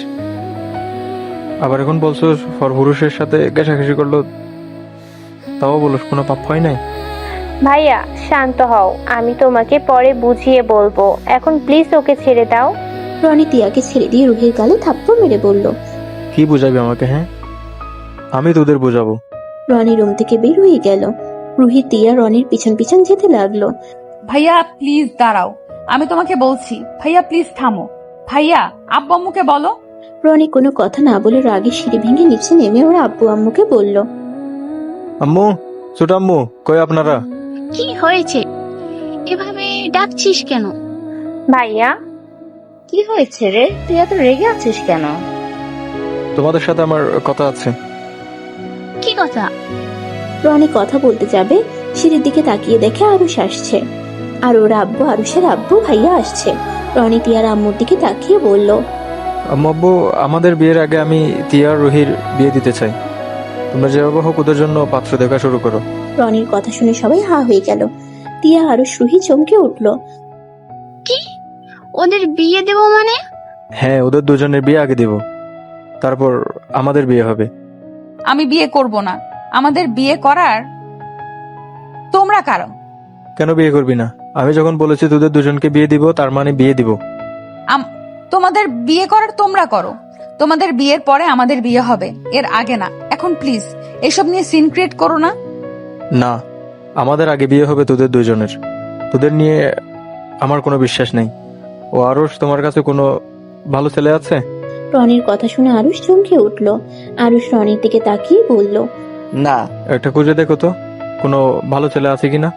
S2: আবার এখন বলছো পরপুরুষের সাথে ঘেঁষাঘেঁষি করলো, তাও বলো কোনো পাপ হয় নাই।
S8: ভাইয়া শান্ত হও, আমি তোমাকে পরে বুঝিয়ে বলবো, এখন প্লিজ ওকে ছেড়ে দাও।
S3: রনি তিয়াকে ছেড়ে দিয়ে রুহির গালে থাপ্পড় মেরে বলল।
S2: কি বুঝাবি আমাকে? হ্যাঁ, আমি তোদের বুঝাবো।
S3: রনি রুম থেকে বের হয়ে গেল। রুহি তিয়া রনির পিছন পিছন যেতে লাগলো।
S5: ভাইয়া প্লিজ দাঁড়াও, আমি তোমাকে বলছি। ভাইয়া প্লিজ থামো। ভাইয়া, আব্বু আম্মুকে বলো।
S3: রনি কোনো কথা না বলে রাগে সিঁড়ি ভেঙে নিচে নেমে ওর আব্বু আম্মুকে বলল।
S2: আম্মু, ছোট আম্মু, কই আপনারা?
S6: কি হয়েছে? এভাবে ডাকছিস কেন?
S9: ভাইয়া, কি হয়েছে রে? তুই এত রেগে আছিস কেন?
S2: তোমাদের সাথে আমার কথা আছে।
S6: কি কথা?
S3: রনি কথা বলতে যাবে, সিঁড়ির দিকে তাকিয়ে দেখে আরুষ আসছে। আর ওর আব্বু আরুষের আব্বু ভাইয়া আসছে। রনি তিয়ার আম্মুর দিকে তাকিয়ে বলল।
S2: আম্মু, আব্বু, আমাদের বিয়ের আগে আমি তিয়া আর রুহির বিয়ে দিতে চাই। তোমরা যেভাবে হোক ওদের জন্য পাত্র দেখা শুরু করো।
S3: রনির কথা শুনে সবাই হা হয়ে গেল। তিয়া আরুষ রুহি চমকে উঠল।
S6: কি? ওদের বিয়ে দেব মানে?
S2: হ্যাঁ, ওদের দুজনের বিয়ে আগে দেব, তারপর আমাদের বিয়ে হবে।
S5: আমি বিয়ে করব না। আমাদের বিয়ে করার তোমরা কারণ।
S2: কেন বিয়ে করবি না? আমি যখন বলেছি তোদের দুজনকে বিয়ে দিব, তার মানে বিয়ে দিব।
S5: তোমাদের বিয়ে করার তোমরা করো। তোমাদের বিয়ের পরে আমাদের বিয়ে হবে, এর আগে না। এখন প্লিজ এসব নিয়ে সিন ক্রিয়েট করো না।
S2: না, আমাদের আগে বিয়ে হবে তোদের দুজনের। তোদের নিয়ে আমার কোনো বিশ্বাস নেই। ও আরুষ, তোমার কাছে কোনো ভালো ছেলে আছে?
S3: রনির কথা শুনে আরুষ চমকে উঠল। আরুষ রনির দিকে তাকিয়ে বলল।
S1: না।
S2: একটা খুঁজে দেখো তো কোনো ভালো ছেলে আছে কিনা।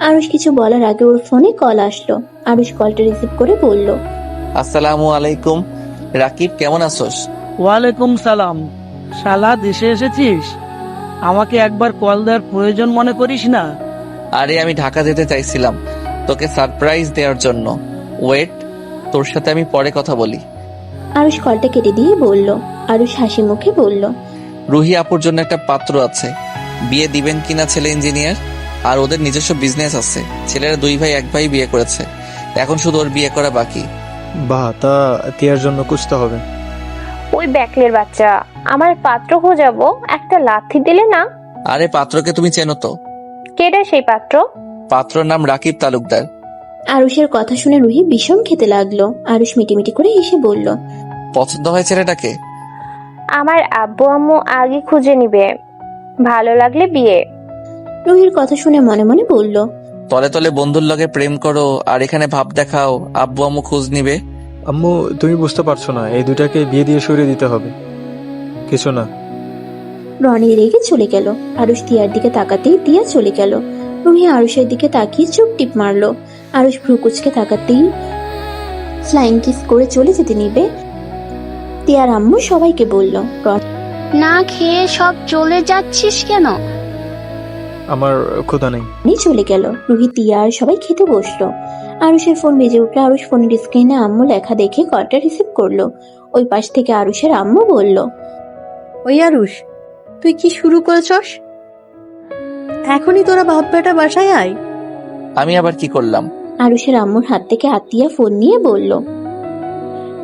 S3: আরুষ কিছু বলার আগে ওর ফোনে কল আসলো। আরুষ কলটা রিসিভ করে বলল।
S1: আসসালামু আলাইকুম রাকিব, কেমন আছোস?
S7: ওয়ালাইকুম সালাম। শালা, দেশে এসেছিস? আমাকে একবার কল দেওয়ার প্রয়োজন মনে করিস না?
S1: আরে আমি ঢাকা যেতে চাইছিলাম তোকে সারপ্রাইজ দেওয়ার জন্য। ওয়েট, তোর সাথে আমি পরে কথা বলি।
S3: আরুষ কলটা কেটে দিয়ে বলল। আরুষ হাসি মুখে বলল।
S1: রুহি আপুর জন্য একটা পাত্র আছে, বিয়ে দিবেন কিনা ছেলে ইঞ্জিনিয়ার, আর ওদের নিজস্ব বিজনেস আছে। ছেলেরা 2 ভাই 1 ভাই বিয়ে করেছে, এখন শুধু ওর বিয়ে করা বাকি।
S2: বাহ, তা তিয়ার জন্য খুঁজতে হবে।
S8: ওই ব্যাকলের বাচ্চা, আমার পাত্র খোঁজাবো, একটা লাথি দিলে না?
S1: আরে পাত্রকে তুমি চেনো তো?
S8: কেডা সেই পাত্র?
S1: পাত্রর নাম রাকিব তালুকদার।
S3: আরুষের কথা শুনে রুহি বিষম খেতে লাগলো। আরুষ মিটিমিটি করে হেসে বলল।
S1: পছন্দ হয় ছেলেটাকে?
S8: আমার আব্বু আম্মু আগে খুঁজে নিবে, ভালো লাগলে বিয়ে।
S3: রুহির কথা শুনে মনে মনে বলল।
S1: তলে তলে বন্ধুর লগে প্রেম করো আর এখানে ভাব দেখাও আব্বু আম্মু খোঁজ নিবে।
S2: আম্মু, তুমি বুঝতে পারছো না, এই দুটাকে বিয়ে দিয়ে সরিয়ে দিতে হবে। কিছু না।
S3: রনি রেগে চলে গেল। আরুষ তিয়ার দিকে তাকাতেই তিয়া চলে গেল। রুহি আরুষের দিকে তাকিয়ে চুপ টিপ মারলো। আরুষ ভ্রু কুচকে তাকাতেই ফ্লাইং কিস করে চলে যেতে নিবে। তিয়ার আম্মু সবাইকে বলল।
S6: না খেয়ে সব চলে যাচ্ছিস কেন?
S2: আমার ক্ষুধা নেই।
S3: রনি চলে গেল। রুহি তিয়া আর সবাই খেতে বসলো। আরুষের ফোন বেজে উঠলো। আরুষ ফোনের স্ক্রিনে আম্মু লেখা দেখে কলটা রিসিভ করলো। ওই পাশ থেকে আরুষের আম্মু বলল,
S10: ওই আরুষ, তুই কি শুরু করেছস? এখনই তোরা বাপ বেটা বাসায় আয়।
S1: আমি আবার কি করলাম?
S3: আরুষের আম্মুর হাত থেকে আতিয়া ফোন নিয়ে বলল,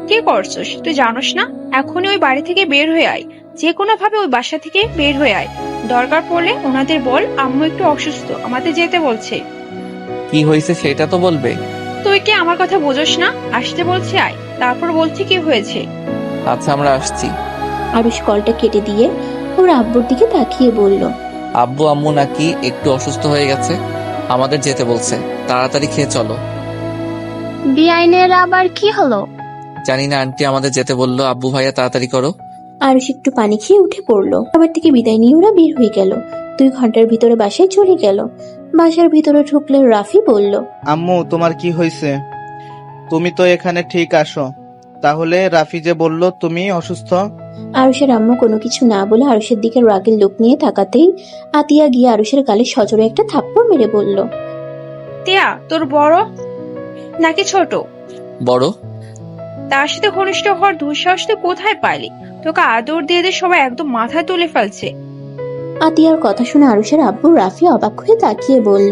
S11: কি করছস তুই জানোস না? এখনই ওই বাড়ি থেকে বের হয়ে আয়, যে কোনো ভাবে ওই বাসা থেকে বের হয়ে আয়। দরকার পড়লে ওনাদের বল আম্মু একটু অসুস্থ, আমাদের যেতে বলছে।
S1: কি হয়েছে সেটা তো বলবে।
S11: তুই কি আমার কথা বোঝস না? আসতে বলছে আয়, তারপর বলছি কি হয়েছে।
S1: আচ্ছা আমরা আসছি।
S3: আরুষ কলটা কেটে দিয়ে ওর আব্বুর দিকে তাকিয়ে বলল,
S1: আব্বু আম্মু নাকি একটু অসুস্থ হয়ে গেছে, আমাদের যেতে বলছে। তাড়াতাড়ি খেয়ে চলো।
S6: বিআইনের আবার কি হলো?
S1: জানি না, আন্টি আমাদের যেতে বললো। আব্বু ভাইয়া তাড়াতাড়ি করো।
S3: আরুষ একটু পানি খেয়ে উঠে পড়লো। আবার থেকে বিদায় নিয়ে ওরা বের হয়ে গেল। 2 ঘন্টার ভিতরে বাসায় চলে গেল। বাসার ভিতরে ঢুকলে রাফি বলল,
S4: আম্মু তোমার কি হয়েছে? তুমি তো এখানে ঠিক আসো, তাহলে রাফি যে বলল তুমি অসুস্থ।
S3: আরুষের আম্মু কোনো কিছু না বলে আরুষের দিকে রাগের লোক নিয়ে তাকাতেই আতিয়া গিয়ে আরুষের গালে সজোরে একটা থাপ্পড় মেরে বলল,
S11: টিয়া তোর বড় নাকি ছোট?
S1: বড়।
S11: তার সাথে ঘনিষ্ঠ হওয়ার দুঃসাহস তুই কোথায় পাইলি? তোকে আদর দিয়ে দিয়ে সবাই একদম মাথায় তুলে ফেলছে।
S3: আতিয়ার কথা শুনে আরুষের আব্বু রাফি অবাক হয়ে তাকিয়ে বলল,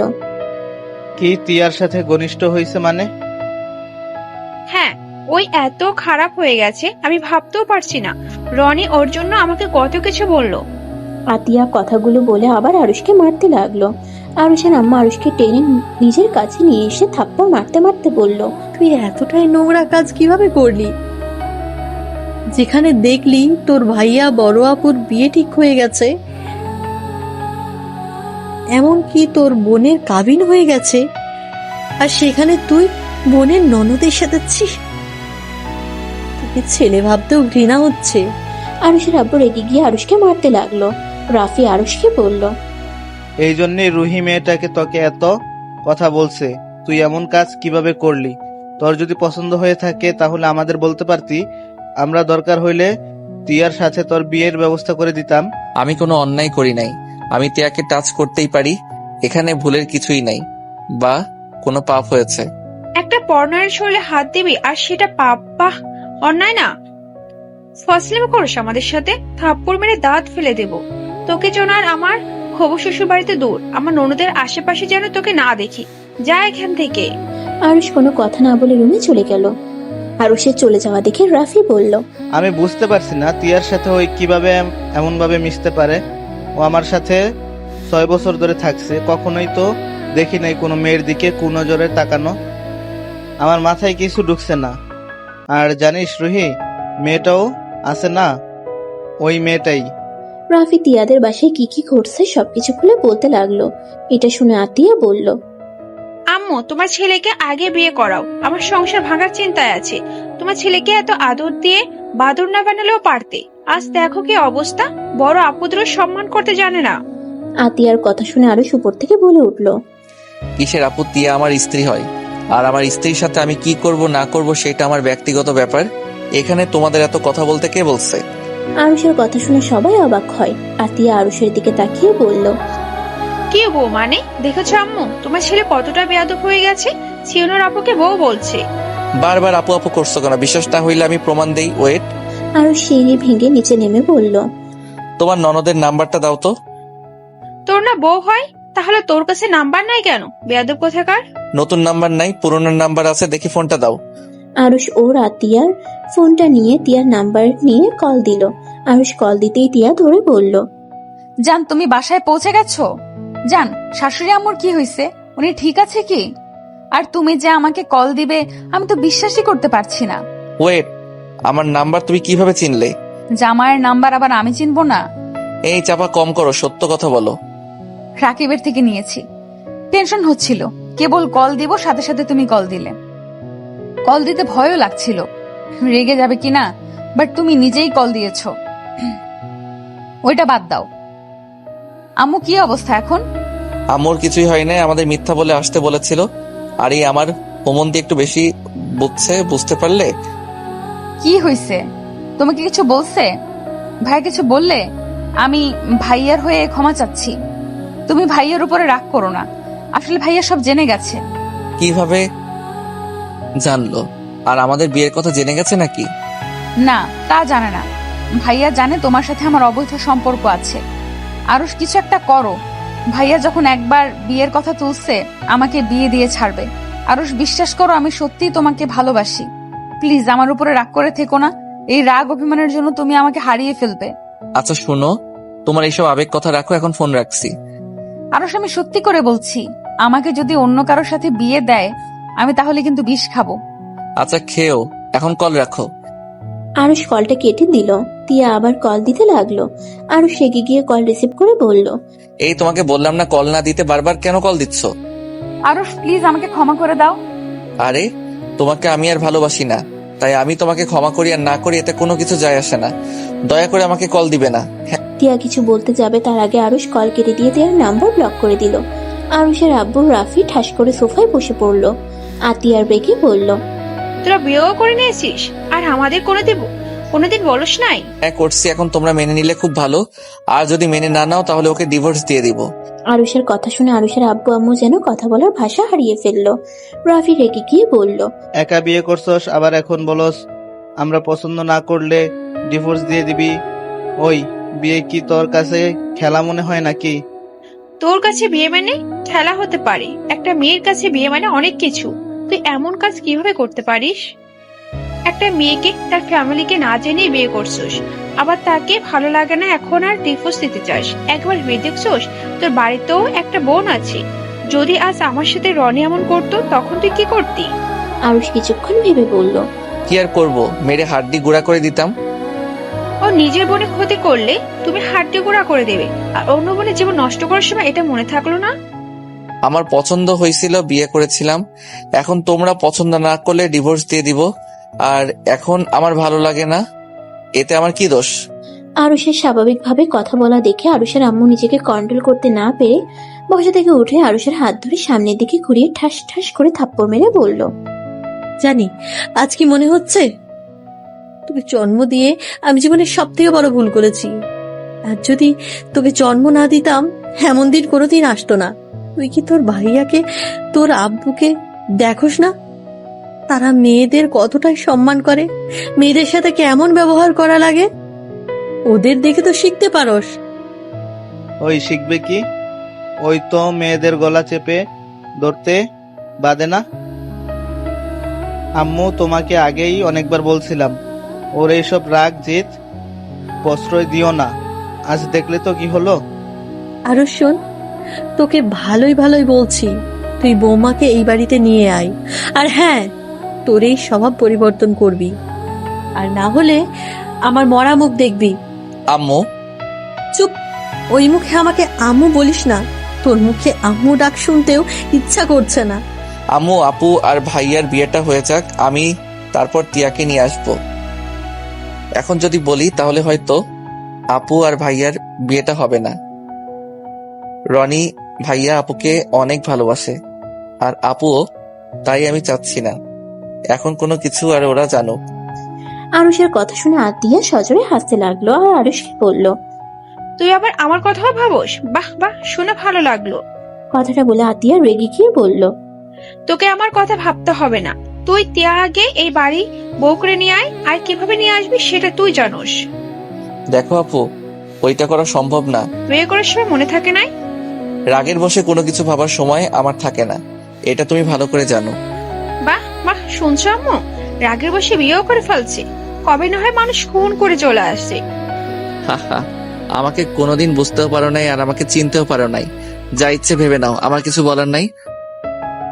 S4: কি তিয়ার সাথে ঘনিষ্ঠ হয়েছে মানে?
S11: হ্যাঁ, ওই এত খারাপ হয়ে গেছে আমি ভাবতেও পারছি না। রনি ওর জন্য আমাকে কত কিছু বললো।
S3: আতিয়া কথাগুলো বলে আবার আরুষকে মারতে লাগলো। আরুষের আম্মা আরুষকে টেনে নিজের কাছে নিয়ে এসে থাপ্পড় মারতে মারতে বলল,
S10: তুই এতটাই নোংরা কাজ কিভাবে করলি? যেখানে দেখলি তোর ভাইয়া বড় আপুর বিয়ে ঠিক হয়ে গেছে, এমনকি তোর বোনের কাবিন হয়ে গেছে, আর সেখানে তুই বোনের ননদের সাথে ছিস। তোকে ছেলে ভাবতেও ঘৃণা হচ্ছে।
S3: আরুষের আব্বু রেগে গিয়ে আরুষকে মারতে লাগলো। রাফি আরুষকে বলল,
S4: এই জন্যই রুহি মেয়েটাকে তোকে এত কথা বলছে। তুই এমন কাজ কিভাবে করলি? তোর যদি পছন্দ হয়ে থাকে তাহলে আমাদের বলতে পারতি, আমরা দরকার হইলে তিয়ার সাথে তোর বিয়ের ব্যবস্থা করে দিতাম।
S1: আমি কোনো অন্যায় করি নাই। আমি তিয়াকে টাচ করতেই পারি, এখানে ভুলের কিছুই নাই বা কোনো পাপ হয়েছে।
S11: একটা পর্নারের শরীরে হাত দিবি আর সেটা পাপ? বাহ, অন্যায় না? ফসলেম করিস আমাদের সাথে, থাপ্পড় মেরে দাঁত ফেলে দেব। তোকে যেন আর আমার হবু শ্বশুর বাড়িতে দূর, আমার ননদের আশেপাশে যেন তোকে না দেখি। যা এখান থেকে।
S3: আরুষ কোনো কথা না বলে রুমে চলে গেল। আরুষের চলে যাওয়া দেখে রাফি বলল,
S4: আমি বুঝতে পারছি না তিয়ার সাথে ওই কিভাবে এমন ভাবে মিশতে পারে। ও আমার সাথে 6 বছর ধরে থাকছে, কখনোই তো দেখি নাই কোনো মেয়ের দিকে কুনজরে তাকানো। আমার মাথায় কিছু ঢুকছে না। আর জানিস রুহি, মেয়েটাও আছে না, ওই মেয়েটাই।
S3: রাফি তিয়াদের বাসায় কি কি ঘটছে সবকিছু খুলে বলতে লাগলো। এটা শুনে আতিয়া বলল,
S11: আম্মু তোমার ছেলেকে আগে বিয়ে করাও, আমার সংসার ভাঙার চিন্তায় আছে। তোমার ছেলেকে এত আদর দিয়ে বাদর না বানালেও পারতে। আজ দেখো কি অবস্থা, বড় আপুদেরও সম্মান করতে জানে না।
S3: আতিয়ার কথা শুনে আরুষ উপর থেকে বলে উঠল,
S1: কিসের আপু? তিয়া আমার স্ত্রী হয়, আর আমার স্ত্রীর সাথে আমি কি করব না করব সেটা আমার ব্যক্তিগত ব্যাপার। এখানে তোমাদের এত কথা বলতে কে বলছে?
S3: আরুষের কথা শুনে সবাই অবাক হয়। আতিয়া আরুষের দিকে তাকিয়ে বলল,
S11: কি বউ মানে? দেখেছো আম্মু তোমার ছেলে কতটা বেয়াদব হয়ে গেছে? সিওনোর আপুকে বউ বলছে।
S1: বারবার আপু আপু করছো কেন? বিশ্বাস না হইলে আমি প্রমাণ দেই। ওয়েট।
S3: আরুষ সিঁড়ি ভেঙে নিচে নেমে বলল,
S1: তোমার ননদের নাম্বারটা দাও তো।
S11: তোর না বউ হয়, তাহলে তোর কাছে নাম্বার নাই কেন? বেয়াদব কোথাকার।
S1: নতুন নাম্বার নাই, পুরনো নাম্বার আছে, দেখি ফোনটা দাও।
S3: আরুষ ওর আতিয়ার ফোনটা নিয়ে তিয়ার নাম্বার নিয়ে কল দিল। আরুষ কল দিতেই তিয়া ধরে বলল,
S5: জান তুমি বাসায় পৌঁছে গেছো? জান শাশুড়ি আম্মুর কি হয়েছে? উনি ঠিক আছে কি? আর তুমি যে আমাকে কল দিবে আমি তো বিশ্বাসই করতে পারছি না।
S1: ওয়েট, আমার নাম্বার তুমি কিভাবে চিনলে?
S5: জামাইয়ের নাম্বার আবার আমি চিনবো না?
S1: এই চাপা কম করো, সত্য কথা বলো।
S5: রাকিবের থেকে নিয়েছি, টেনশন হচ্ছিল, কেবল কল দিব সাথে সাথে তুমি কল দিলে। কল দিতে ভয়ও লাগছিল রেগে যাবে কিনা, বাট তুমি নিজেই কল দিয়েছো। ওইটা বাদ দাও। আম্মু কি অবস্থা এখন?
S1: আম্মুর কিছুই হয় নাই, আমাদের মিথ্যা বলে আসতে বলেছিল। আর এই আমার হোমন্দি একটু বেশি বুঝতে পারলে।
S5: কি হয়েছে? তোমাকে কিছু বলছে? ভাই কিছু বললে? আমি ভাইয়ার হয়ে ক্ষমা চাচ্ছি। তুমি ভাইয়ার উপরে রাগ করো না, আসলে ভাইয়া সব জেনে গেছে।
S1: কিভাবে জানলো? আর আমাদের বিয়ের কথা জেনে গেছে নাকি?
S5: না, তা জানে না। ভাইয়া জানে তোমার সাথে আমার অবৈধ সম্পর্ক আছে। আরো কিছু একটা করো। ভাইয়া যখন একবার বিয়ের কথা তুলছে, আমাকে বিয়ে দিয়ে ছাড়বে। আরো বিশ্বাস করো, আমি সত্যিই তোমাকে ভালোবাসি। প্লিজ আমার উপরে রাগ করে থেকো না। এই রাগ অভিমানের জন্য তুমি আমাকে হারিয়ে ফেলবে।
S1: আচ্ছা শোনো, তোমার এইসব আবেগ কথা রাখো, এখন ফোন রাখছি।
S5: আরো আমি সত্যি করে বলছি, আমাকে যদি অন্য কারোর সাথে বিয়ে দেয়, আমি তাহলে কিন্তু বিষ খাবো।
S1: আচ্ছা খেও, এখন কল রাখো।
S3: আরুষ কলটা কেটে দিল। তিয়া আবার কল দিতে লাগলো। আরুষ রেগে গিয়ে কল রিসিভ করে বলল,
S1: এই তোমাকে বললাম না কল না দিতে, বারবার কেন কল দিচ্ছ?
S5: আরো প্লিজ আমাকে ক্ষমা করে দাও।
S1: আরে তোমাকে আমি আর ভালোবাসি না, তাই আমি তোমাকে ক্ষমা করি আর না করি এতে কোনো কিছু যায় আসে না। দয়া করে আমাকে কল দিবে না।
S3: তিয়া কিছু বলতে যাবে তার আগে আরুষ কল কেটে দিয়ে তিয়ার নাম্বার ব্লক করে দিল। আরুষের আব্বু রাফি ঠাস করে সোফায় বসে পড়লো। আতিয়ার বেগে বলল,
S11: তোরা বিয়েও করে নিয়েছিস আর আমাদের কোনোদিন বলস নাই?
S1: হ্যাঁ করছি, এখন তোমরা মেনে নিলে খুব ভালো, আর যদি মেনে না নাও তাহলে ওকে ডিভোর্স দিয়ে দিব।
S3: আরুষের কথা শুনে আরুষের আব্বু আম্মু যেন কথা বলার ভাষা হারিয়ে ফেললো। রাফি রেগে গিয়ে বলল,
S4: একা বিয়ে করছস, আবার এখন বলস আমরা পছন্দ না করলে ডিভোর্স দিয়ে দিবি। ওই বিয়ে কি তোর কাছে খেলা মনে হয় নাকি?
S11: তোর কাছে বিয়ে মানে খেলা হতে পারে, একটা মেয়ের কাছে বিয়ে মানে অনেক কিছু। তুই এমন কাজ কিভাবে করতে পারিস? একটা মেয়েকে তার ফ্যামিলিকে না জেনে বিয়ে করছিস, আবার তাকে ভালো লাগে না এখন আর ডিভোর্স দিতে চাস। একবার ভেবে দেখছিস তোর বাড়িতেও একটা বোন আছে। যদি আজ আমার সাথে রনি এমন করতো তখন তুই কি করতি?
S3: আরুষ কিছুক্ষণ ভেবে বলল,
S1: কি আর করবো, মেরে হাড্ডি গুঁড়া করে দিতাম।
S11: ও নিজের বোনের ক্ষতি করলে তুমি হাড্ডি গুঁড়া করে দেবে, আর অন্য বোনের জীবন নষ্ট করার সময় এটা মনে থাকলো না?
S1: আমার পছন্দ হয়েছিল, বিয়ে করেছিলাম। এখন তোমরা পছন্দ না করলে ডিভোর্স দিয়ে দিব, আর এখন আমার ভালো লাগে না, এতে আমার কি দোষ?
S3: আরুষের স্বাভাবিকভাবে কথা বলা দেখে আরুষের আম্মু নিজেকে কন্ট্রোল করতে না পেরে বসা থেকে উঠে আরুষের হাত ধরে সামনের দিকে ঘুরিয়ে ঠাস ঠাস করে থাপ্পড় মেরে বলল,
S10: জানি আজ কি মনে হচ্ছে, তোকে জন্ম দিয়ে আমি জীবনের সব থেকে বড় ভুল করেছি। আর যদি তোকে জন্ম না দিতাম, এমন দিন কোনোদিন আসতো না। তুই কি তোর ভাইয়াকে, তোর আব্বুকে দেখোস না? তারা মেয়েদের কতটাই সম্মান করে, মেয়েদের সাথে কেমন ব্যবহার করা লাগে, ওদের দেখে তো শিখতে পারোস।
S4: ওই শিখবে কি? ওই তো মেয়েদের গলা চেপে ধরতে বাদে না। আম্মু তোমাকে আগেই অনেকবার বলছিলাম ওর এইসব রাগ জিদ প্রশ্রয় দিও না। আজ দেখলে তো কি হলো।
S10: আরো শোন, তোকে ভালোই ভালোই বলছি, তুই বৌমাকে এই বাড়িতে নিয়ে আয়। আর হ্যাঁ, তোর এই স্বভাব পরিবর্তন করবি, আর না হলে আমার মরা মুখ দেখবি।
S1: আম্মু
S10: চুপ, ওই মুখে আমাকে আম্মু বলিস না। তোর মুখে আম্মু ডাক শুনতেও ইচ্ছা করছে না।
S1: আম্মু, আপু আর ভাইয়ার বিয়েটা হয়ে যাক, আমি তারপর টিয়াকে নিয়ে আসবো। এখন যদি বলি তাহলে হয়তো আপু আর ভাইয়ার বিয়েটা হবে না। রনি ভাইয়া আপুকে অনেক ভালোবাসে, আর আপুও, তাই আমি চাচ্ছি না এখন কোনো কিছু আর ওরা জানুক।
S3: আরুষের কথা শুনে আতিয়া সজোরে হাসতে লাগলো আর আরুষকে বলল,
S11: তুই আবার আমার কথাও ভাবোস? বাহ বাহ, শুনে ভালো লাগলো।
S3: কথাটা বলে আতিয়া রেগে গিয়ে বলল,
S11: তোকে আমার কথা ভাবতে হবে না। তুই তিয়া আগে এই বাড়ি বউ করে নিয়ে আয়, আর কিভাবে নিয়ে আসবি সেটা তুই জানোস।
S1: দেখো আপু, ওইটা করা সম্ভব না।
S11: বিয়ে করার সময় মনে থাকে নাই?
S1: রাগের বসে কোনো কিছু ভাবার সময় আমার থাকে না, এটা তুমি ভালো করে জানো।
S11: বাহ বাহ, শুনছো আম্মু? রাগের বসে বিয়েও করে ফেলছে। কবে না হয় মানুষ খুন করে চলে আসছে।
S1: হাহা, আমাকে কোনোদিন বুঝতেও পারো নাই আর আমাকে চিনতেও পারো নাই। যা ইচ্ছে ভেবে নাও, আমার কিছু বলার নাই।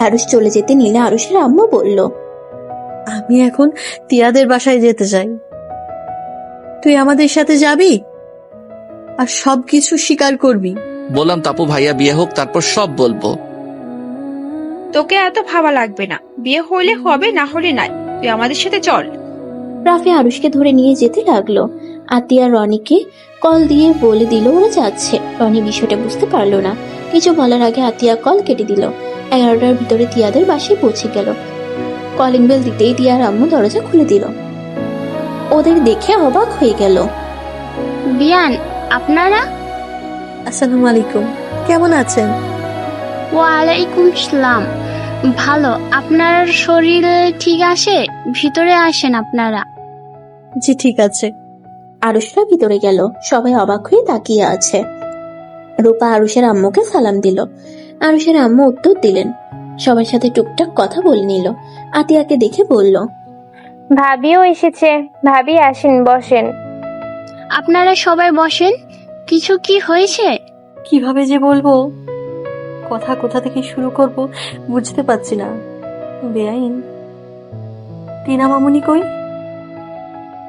S3: আরুষ চলে যেতে নিলে আরুষের আম্মু বলল,
S10: আমি এখন তিয়াদের বাসায় যেতে চাই। তুই আমাদের সাথে যাবি আর সবকিছু স্বীকার করবি।
S1: বললাম তাপু ভাইয়া বিয়ে হোক, তারপর সব বলবো।
S11: তোকে এত ভাবা লাগবে না, বিয়ে হলে হবে, না হলে নাই। তুই আমাদের সাথে চল।
S3: রাফি আরুষকে ধরে নিয়ে যেতে লাগলো। আতিয়া রনিকে কল দিয়ে বলে দিল ওরা যাচ্ছে। রনি বিষয়টা বুঝতে পারলো না। কিছু বলার আগে আতিয়া কল কেটে দিল। 11টার ভিতরে তিয়াদের বাসায় পৌঁছে গেল। কলিং বেল দিতেই তিয়ার আম্মু দরজা খুলে দিল। ওদের দেখে অবাক হয়ে গেল।
S6: বিয়ান, আপনারা?
S10: আসসালামু আলাইকুম, কেমন আছেন?
S6: ওয়ালাইকুম সালাম। ভালো। আপনার শরীর ঠিক আছে? ভিতরে আসেন আপনারা।
S10: জি ঠিক আছে।
S3: আরুষরা ভিতরে গেল। সবাই অবাক হয়ে তাকিয়ে আছে। রূপা আরুষের আম্মুকে সালাম দিল। আরুষের আম্মু উত্তর দিলেন। সবার সাথে টুকটাক কথা বলে নিল। আতিয়াকে দেখে বলল,
S8: ভাবিও এসেছে। ভাবি আসেন, বসেন।
S6: আপনারা সবাই বসেন। কিছু কি হয়েছে?
S10: কিভাবে যে বলবো, কথা কোথা থেকে শুরু করব বুঝতে পারছি না। বেআইন, টিনা মামুনি কই?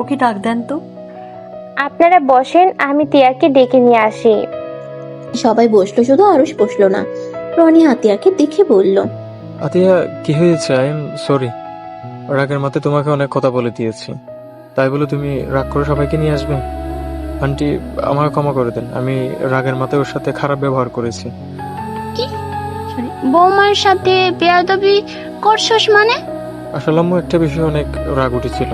S10: ওকে ডাক দেন তো।
S8: আপনারা বসেন, আমি টিয়াকে ডেকে নিয়ে আসি।
S3: সবাই বসলো, শুধু আরুষ বসলো না। রনি আতিয়াকে দেখে বলল,
S2: আতিয়া, কি হয়েছে? I am sorry. রাগের মাথায় তোমাকে অনেক কথা বলে দিয়েছি, তাই বলে তুমি রাগ করে সবাইকে নিয়ে আসবে? আন্টি, আমাকে ক্ষমা করে দেন, আমি রাগের মাথায় ওর সাথে খারাপ ব্যবহার করেছি।
S6: কি? বৌমার সাথে বেয়াদবি করছস মানে?
S2: আসলে আম্মু একটা বিষয়ে অনেক রাগ উঠেছিল।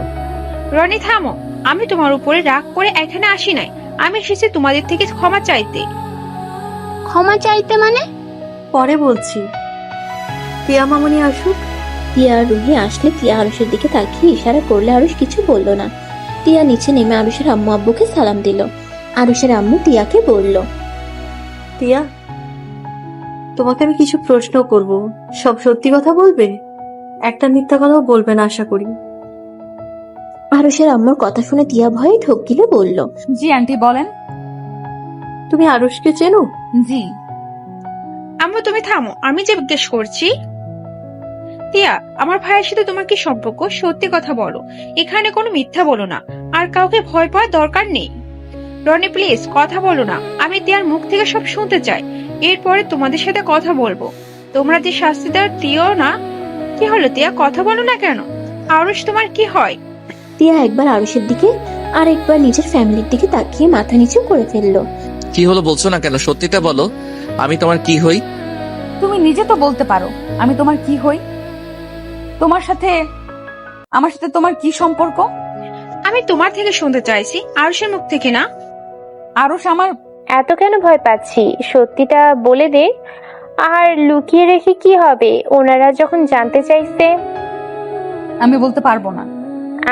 S11: রনি থামো, আমি তোমার উপরে রাগ করে এখানে আসি নাই। আমি এসেছি তোমাদের থেকে ক্ষমা চাইতে।
S6: ক্ষমা চাইতে মানে?
S10: পরে বলছি, টিয়া মামুনি আসুক।
S3: টিয়া আর রুহি আসলে টিয়া আরুষের দিকে তাকিয়ে ইশারা করলে আরুষ কিছু বলল না। টিয়া নিচে নেমে আরুষের আম্মু আব্বুকে সালাম দিল। আরুষের আম্মু টিয়াকে বলল,
S10: টিয়া, তোমাকে আমি কিছু প্রশ্ন করব, সব সত্যি কথা বলবে, একটা মিথ্যা কথাও বলবে না আশা করি।
S3: আরুষের আম্মুর কথা শুনে টিয়া ভয়ে ঢোক গিলে বলল,
S5: জি আন্টি বলেন।
S10: তুমি আরুষকে চেনো?
S5: জি।
S11: আম্মু তুমি থামো, আমি যে জিজ্ঞেস করছি। টিয়া, আমার ভাইয়ের সাথে তোমার কি সম্পর্ক? সত্যি কথা বলো, এখানে কোনো মিথ্যা বলো না, আর কাউকে ভয় পাওয়ার দরকার নেই। রনি প্লিজ কথা বলো না, আমি টিয়ার মুখ থেকে সব শুনতে চাই। এরপরে তোমাদের সাথে কথা বলবো। তোমরা যে শাস্তি দেওয়ার দিও না। কি হলো টিয়া, কথা বলো না কেন? আরুষ তোমার কি হয়?
S3: টিয়া একবার আরুষের দিকে আর একবার নিজের ফ্যামিলির দিকে তাকিয়ে মাথা নিচু করে ফেললো।
S1: কি হলো বলছো না কেন? সত্যিটা বলো, আমি তোমার কি হই?
S5: তুমি নিজে তো বলতে পারো আমি তোমার কি হই। তোমার সাথে আমার সাথে তোমার কি সম্পর্ক?
S11: আমি তোমার থেকে শুনতে চাইছি, আরুষের মুখ থেকে না।
S5: আরুষ আমার।
S8: এত কেন ভয় পাচ্ছি? সত্যিটা বলে দে। আর লুকিয়ে রেখে কি হবে? ওনারা যখন জানতে চাইছে।
S5: আমি বলতে পারবো না।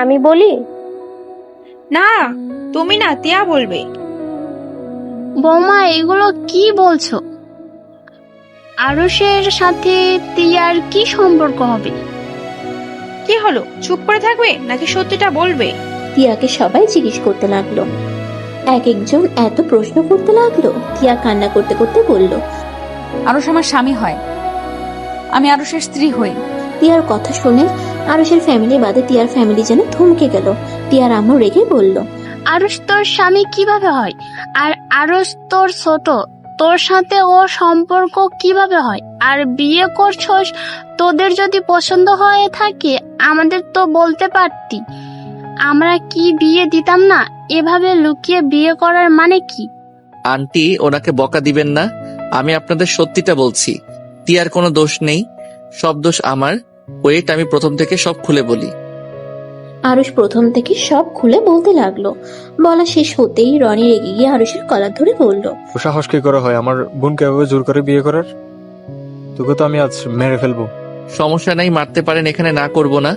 S8: আমি বলি?
S11: না, তুমি না, টিয়া বলবে।
S6: বৌমা এগুলো কি বলছো? আরুষের সাথে তিয়ার কি সম্পর্ক হবে?
S11: কি হলো, চুপ করে থাকবে নাকি সত্যিটা বলবে?
S3: টিয়াকে সবাই জিজ্ঞেস করতে লাগলো। এক একজন এত প্রশ্ন করতে লাগলো। টিয়া কান্না করতে করতে বলল,
S5: আরুষ আমার স্বামী হয়, আমি আরুষের স্ত্রী হই।
S3: টিয়ার কথা শুনে আরুষের ফ্যামিলি বাদে টিয়ার ফ্যামিলি যেন থমকে গেল। টিয়ার আম্মু রেগে বলল,
S6: আরুষ তোর স্বামী কিভাবে হয়? আর আরুষ তোর ছোট, তোর সাথে ও সম্পর্ক কিভাবে হয়? আর বিয়ে করছস, তোদের যদি পছন্দ হয়ে থাকে আমাদের তো বলতে পারতি, আমরা কি বিয়ে দিতাম না? এভাবে লুকিয়ে বিয়ে করার মানে কি?
S1: আন্টি, ওনাকে বকা দিবেন না। আমি আপনাদের সত্যিটা বলছি, টিয়ার কোনো দোষ নেই, সব দোষ আমার। ওয়েট, আমি প্রথম থেকে সব খুলে বলি।
S3: আরুষ প্রথম থেকে সব খুলে বলতে লাগলো। বলা শেষ হতেই রনি রেগে গিয়ে আরুষের কলার ধরে বলল,
S2: ও সাহস কি করে হয় আমার বোনকে এভাবে জোর করে বিয়ে করার? তোকে তো আমি আজ মেরে ফেলবো।
S1: সমস্যা নাই, মারতে পারেন, এখানে না করব না।